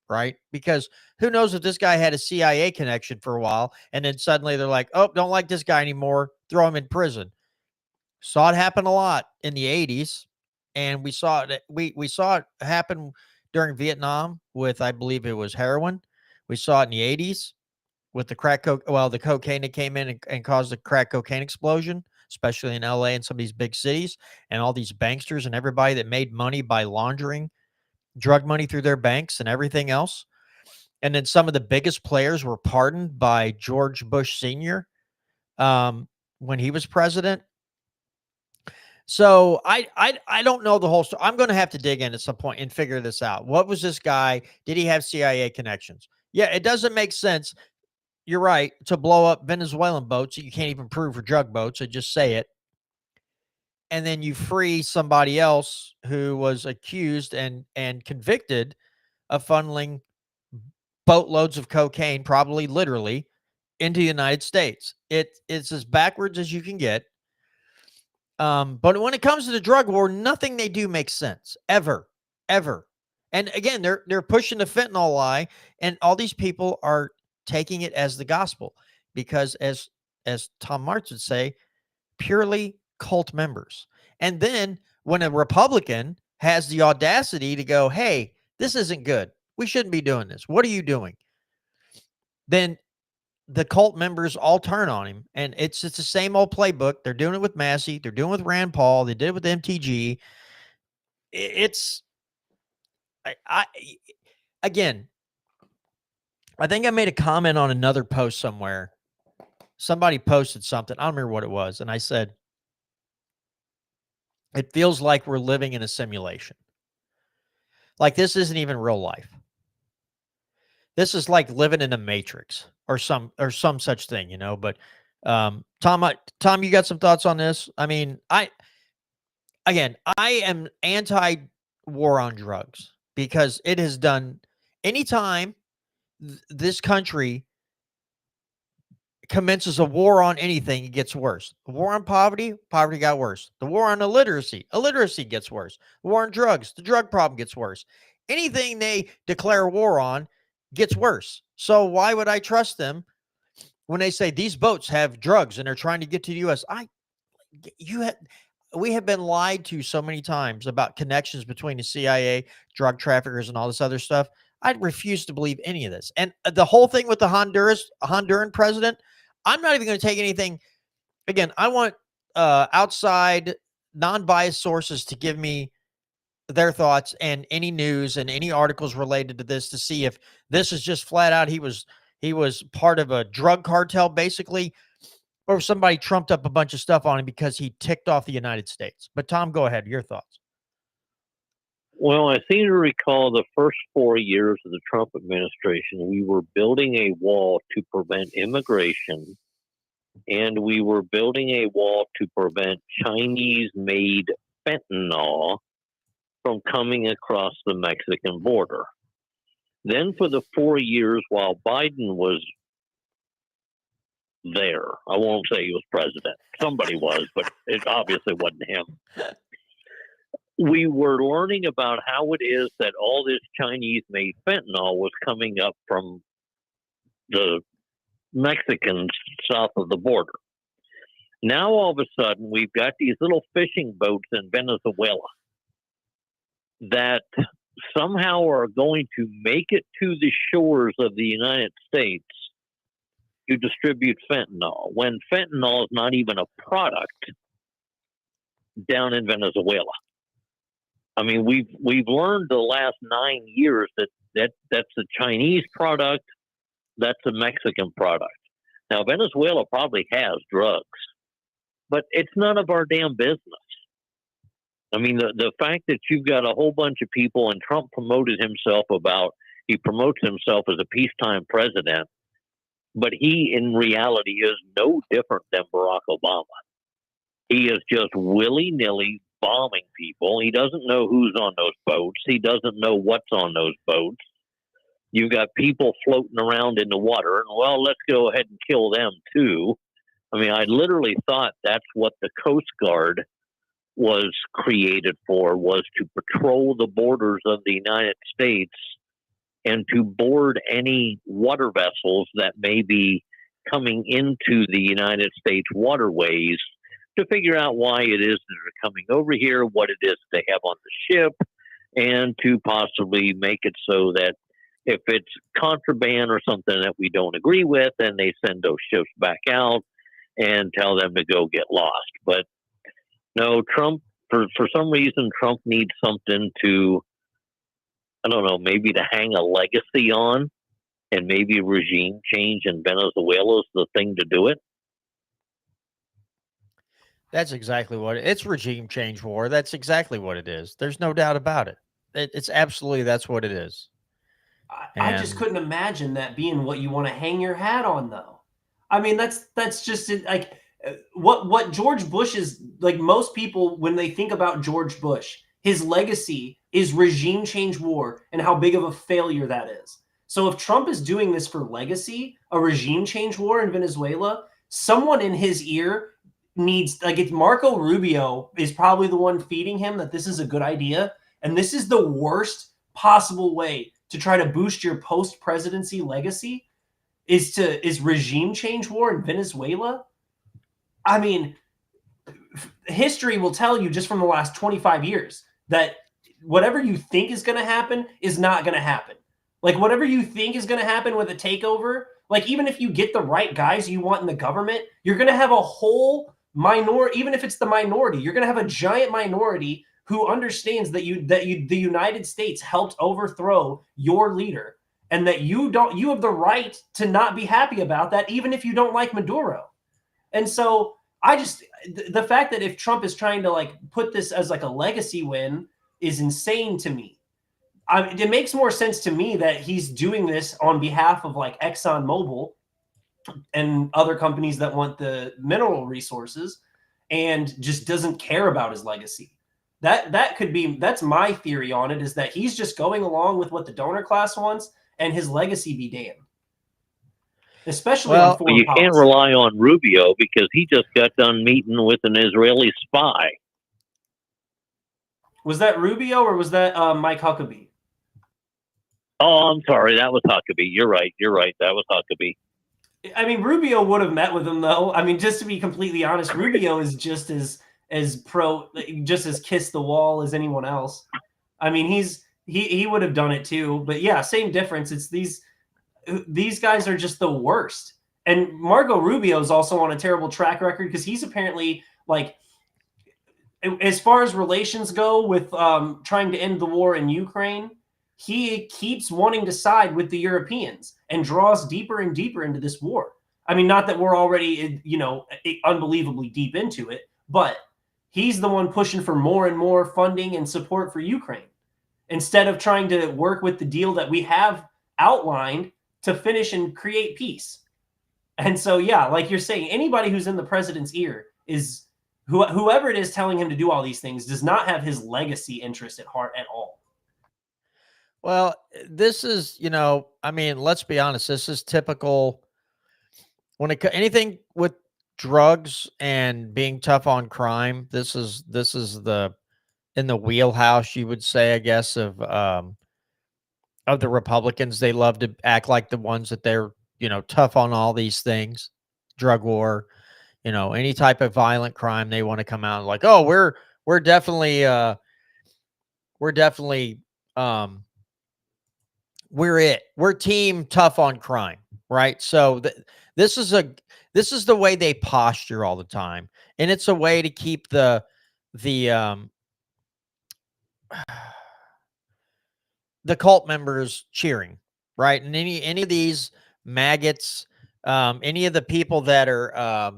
right? Because who knows if this guy had a CIA connection for a while, and then suddenly they're like, oh, don't like this guy anymore, throw him in prison. Saw it happen a lot in the 80s, and we saw it we saw it happen during Vietnam with, I believe it was heroin. We saw it in the 80s with the the cocaine that came in and caused the crack cocaine explosion, especially in LA and some of these big cities, and all these banksters and everybody that made money by laundering drug money through their banks and everything else. And then some of the biggest players were pardoned by George Bush Sr. When he was president. So I don't know the whole story. I'm going to have to dig in at some point and figure this out. What was this guy? Did he have CIA connections? Yeah, it doesn't make sense. You're right, to blow up Venezuelan boats that you can't even prove for drug boats. So just say it. And then you free somebody else who was accused and convicted of funneling boatloads of cocaine, probably literally, into the United States. It's as backwards as you can get. But when it comes to the drug war, nothing they do makes sense ever. And again, they're pushing the fentanyl lie, and all these people are taking it as the gospel because, as Tom Martz would say, purely cult members. And then when a Republican has the audacity to go, "Hey, this isn't good. We shouldn't be doing this. What are you doing?" Then the cult members all turn on him, and it's the same old playbook. They're doing it with Massey, they're doing it with Rand Paul, they did it with MTG. It's I again, I think I made a comment on another post somewhere. Somebody posted something, I don't remember what it was, and I said, it feels like we're living in a simulation. Like this isn't even real life. This is like living in a matrix or some such thing, you know. But Tom, you got some thoughts on this? I mean, I am anti-war on drugs because it has done anytime this country commences a war on anything, it gets worse. The war on poverty got worse. The war on illiteracy gets worse. The war on drugs, the drug problem gets worse. Anything they declare war on gets worse. So why would I trust them when they say these boats have drugs and they're trying to get to the U.S.? We have been lied to so many times about connections between the CIA, drug traffickers, and all this other stuff. I refuse to believe any of this. And the whole thing with the Honduran president, I'm not even going to take anything. Again, I want outside, non-biased sources to give me their thoughts and any news and any articles related to this to see if this is just flat out he was part of a drug cartel, basically, or somebody trumped up a bunch of stuff on him because he ticked off the United States. But Tom, go ahead. Your thoughts. Well, I seem to recall the first 4 years of the Trump administration, we were building a wall to prevent immigration, and we were building a wall to prevent Chinese-made fentanyl from coming across the Mexican border. Then for the 4 years while Biden was there, I won't say he was president. Somebody was, but it obviously wasn't him. We were learning about how it is that all this Chinese-made fentanyl was coming up from the Mexicans south of the border. Now, all of a sudden, we've got these little fishing boats in Venezuela that somehow are going to make it to the shores of the United States to distribute fentanyl, when fentanyl is not even a product down in Venezuela. I mean, we've learned the last 9 years that that's a Chinese product, that's a Mexican product. Now, Venezuela probably has drugs, but it's none of our damn business. I mean, the fact that you've got a whole bunch of people, and Trump he promotes himself as a peacetime president, but he in reality is no different than Barack Obama. He is just willy-nilly bombing people. He doesn't know who's on those boats. He doesn't know what's on those boats. You've got people floating around in the water, and well, let's go ahead and kill them too. I mean, I literally thought that's what the Coast Guard was created for, was to patrol the borders of the United States and to board any water vessels that may be coming into the United States waterways to figure out why it is that they're coming over here, what it is they have on the ship, and to possibly make it so that if it's contraband or something that we don't agree with, then they send those ships back out and tell them to go get lost. But no, Trump, for some reason, Trump needs something to, I don't know, maybe to hang a legacy on, and maybe regime change in Venezuela is the thing to do it. That's exactly what it's regime change war. That's exactly what it is. There's no doubt about it. It's absolutely, that's what it is. I just couldn't imagine that being what you want to hang your hat on, though. I mean, that's just like what George Bush is like. Most people, when they think about George Bush, his legacy is regime change war and how big of a failure that is. So if Trump is doing this for legacy, a regime change war in Venezuela, someone in his ear needs, like, it's Marco Rubio is probably the one feeding him that this is a good idea. And this is the worst possible way to try to boost your post-presidency legacy is regime change war in Venezuela. I mean, history will tell you just from the last 25 years that whatever you think is going to happen is not going to happen. Like, whatever you think is going to happen with a takeover, like, even if you get the right guys you want in the government, you're going to have a whole minority. Even if it's the minority, you're going to have a giant minority who understands that the United States helped overthrow your leader, and that you have the right to not be happy about that, even if you don't like Maduro. And so the fact that if Trump is trying to like put this as like a legacy win is insane to me. It makes more sense to me that he's doing this on behalf of like ExxonMobil and other companies that want the mineral resources and just doesn't care about his legacy. That's my theory on it, is that he's just going along with what the donor class wants, and his legacy be damned. Especially on foreign you policy. can't rely on Rubio because he just got done meeting with an Israeli spy. Was that Rubio or was that Mike Huckabee? Oh, I'm sorry. That was Huckabee. You're right. That was Huckabee. I mean, Rubio would have met with him, though. I mean, just to be completely honest, Rubio is just as kiss the wall as anyone else. I mean, he would have done it too. But yeah, same difference. It's these guys are just the worst. And Marco Rubio is also on a terrible track record because he's apparently, like, as far as relations go with trying to end the war in Ukraine, he keeps wanting to side with the Europeans and draws deeper and deeper into this war. I mean, not that we're already, unbelievably deep into it, but he's the one pushing for more and more funding and support for Ukraine instead of trying to work with the deal that we have outlined to finish and create peace. And so, yeah, like you're saying, anybody who's in the president's ear is whoever it is telling him to do all these things does not have his legacy interest at heart at all. Well, this is, I mean, let's be honest. This is typical when anything with drugs and being tough on crime. This is in the wheelhouse, you would say, I guess, of the Republicans. They love to act like the ones that they're, tough on all these things, drug war, any type of violent crime. They want to come out like, oh, we're definitely we're team tough on crime, right? So this is the way they posture all the time, and it's a way to keep the cult members cheering, right? And any of these maggots, any of the people that are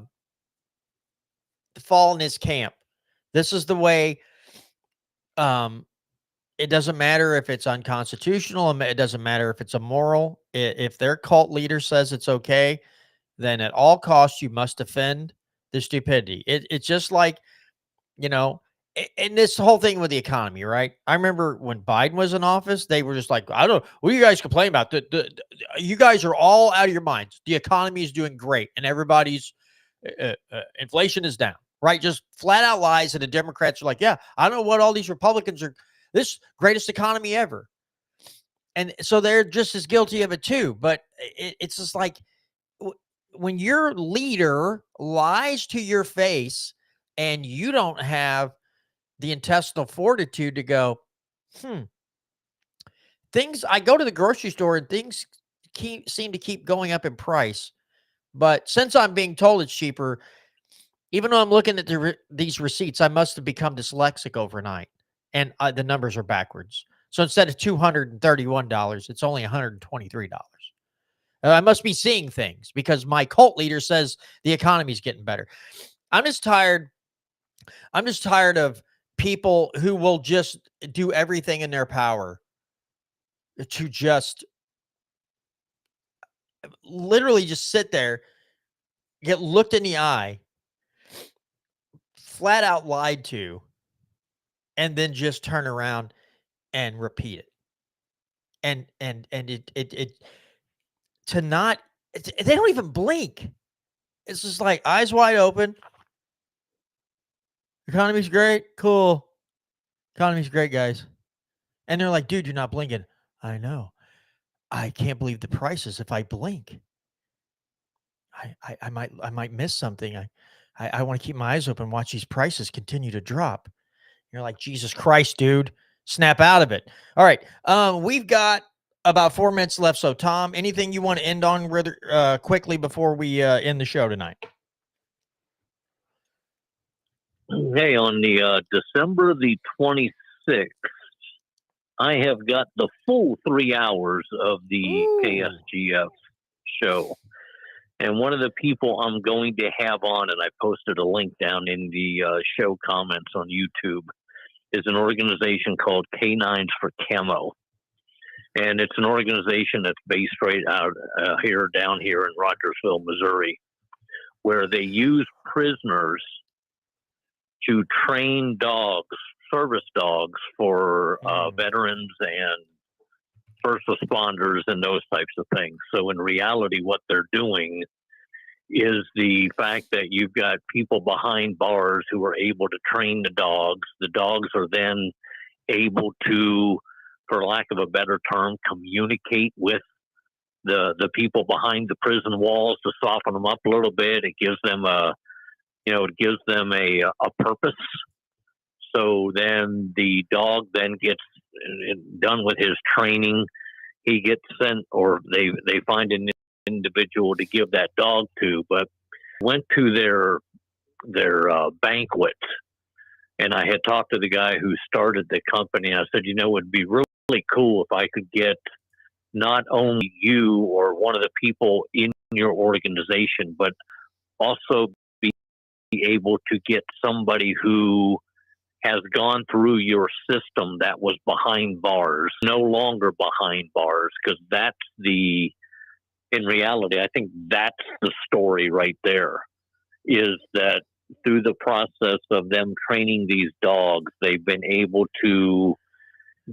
fall in his camp, this is the way. It doesn't matter if it's unconstitutional. It doesn't matter if it's immoral. If their cult leader says it's okay, then at all costs you must defend the stupidity. It's just like, you know, and this whole thing with the economy, right? I remember when Biden was in office, they were just like, I don't know, what do you guys complain about? You guys are all out of your minds. The economy is doing great, and everybody's inflation is down, right? Just flat out lies. And the Democrats are like, yeah, I don't know what all these Republicans are, this greatest economy ever. And so they're just as guilty of it too. But it's just like, when your leader lies to your face and you don't have the intestinal fortitude to go, things, I go to the grocery store and things seem to keep going up in price. But since I'm being told it's cheaper, even though I'm looking at these receipts, I must have become dyslexic overnight. And the numbers are backwards. So instead of $231, it's only $123. I must be seeing things because my cult leader says the economy's getting better. I'm just tired of people who will just do everything in their power to just literally just sit there, get looked in the eye, flat out lied to, and then just turn around and repeat it. And it to not, they don't even blink. It's just like eyes wide open. Economy's great. Cool. Economy's great, guys. And they're like, dude, you're not blinking. I know. I can't believe the prices. If I blink, I might miss something. I want to keep my eyes open, watch these prices continue to drop. You're like, Jesus Christ, dude, snap out of it. All right. We've got about 4 minutes left. So Tom, anything you want to end on quickly before we end the show tonight? Hey, on the December the 26th, I have got the full 3 hours of the KSGF show. And one of the people I'm going to have on, and I posted a link down in the show comments on YouTube, is an organization called Canines for Camo. And it's an organization that's based right out down here in Rogersville, Missouri, where they use prisoners to train dogs, service dogs for veterans and first responders and those types of things. So in reality, what they're doing is the fact that you've got people behind bars who are able to train the dogs. The dogs are then able to, for lack of a better term, communicate with the people behind the prison walls to soften them up a little bit. It gives them a purpose. So then the dog then gets done with his training. He gets sent, or they find an individual to give that dog to. But went to their banquet, and I had talked to the guy who started the company. I said, it would be really cool if I could get not only you or one of the people in your organization, but also be able to get somebody who has gone through your system that was behind bars, no longer behind bars, because in reality, I think that's the story right there, is that through the process of them training these dogs, they've been able to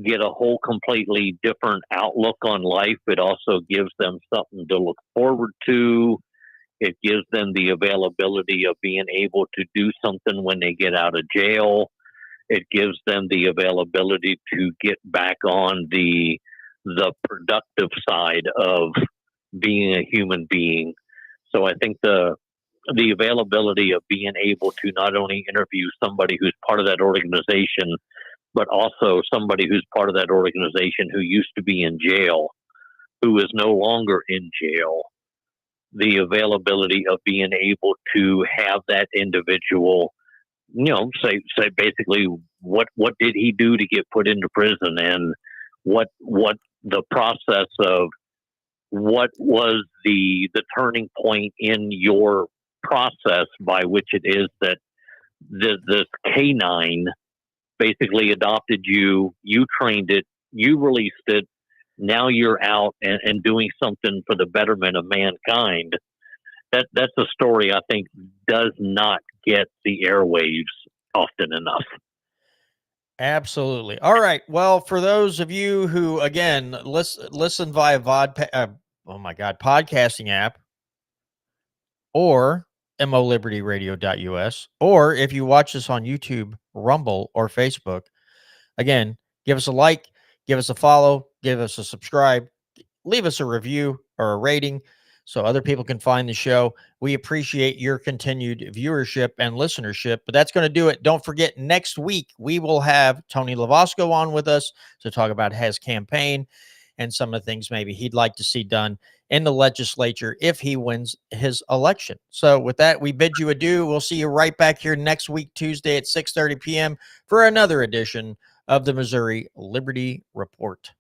get a whole completely different outlook on life. It also gives them something to look forward to. It gives them the availability of being able to do something when they get out of jail. It gives them the availability to get back on the productive side of being a human being. So I think the availability of being able to not only interview somebody who's part of that organization, but also somebody who's part of that organization who used to be in jail, who is no longer in jail, the availability of being able to have that individual, say basically what did he do to get put into prison, and what the process of what was the turning point in your process by which it is that this canine basically adopted you, you trained it, you released it, now you're out and doing something for the betterment of mankind. That's a story I think does not get the airwaves often enough. Absolutely. All right. Well, for those of you who, again, listen via podcasting app, or molibertyradio.us, or if you watch this on YouTube, Rumble, or Facebook, again, give us a like, give us a follow, give us a subscribe, leave us a review or a rating so other people can find the show. We appreciate your continued viewership and listenership, but that's going to do it. Don't forget, next week, we will have Tony Lavasco on with us to talk about his campaign and some of the things maybe he'd like to see done in the legislature if he wins his election. So with that, we bid you adieu. We'll see you right back here next week, Tuesday at 6:30 p.m. for another edition of the Missouri Liberty Report.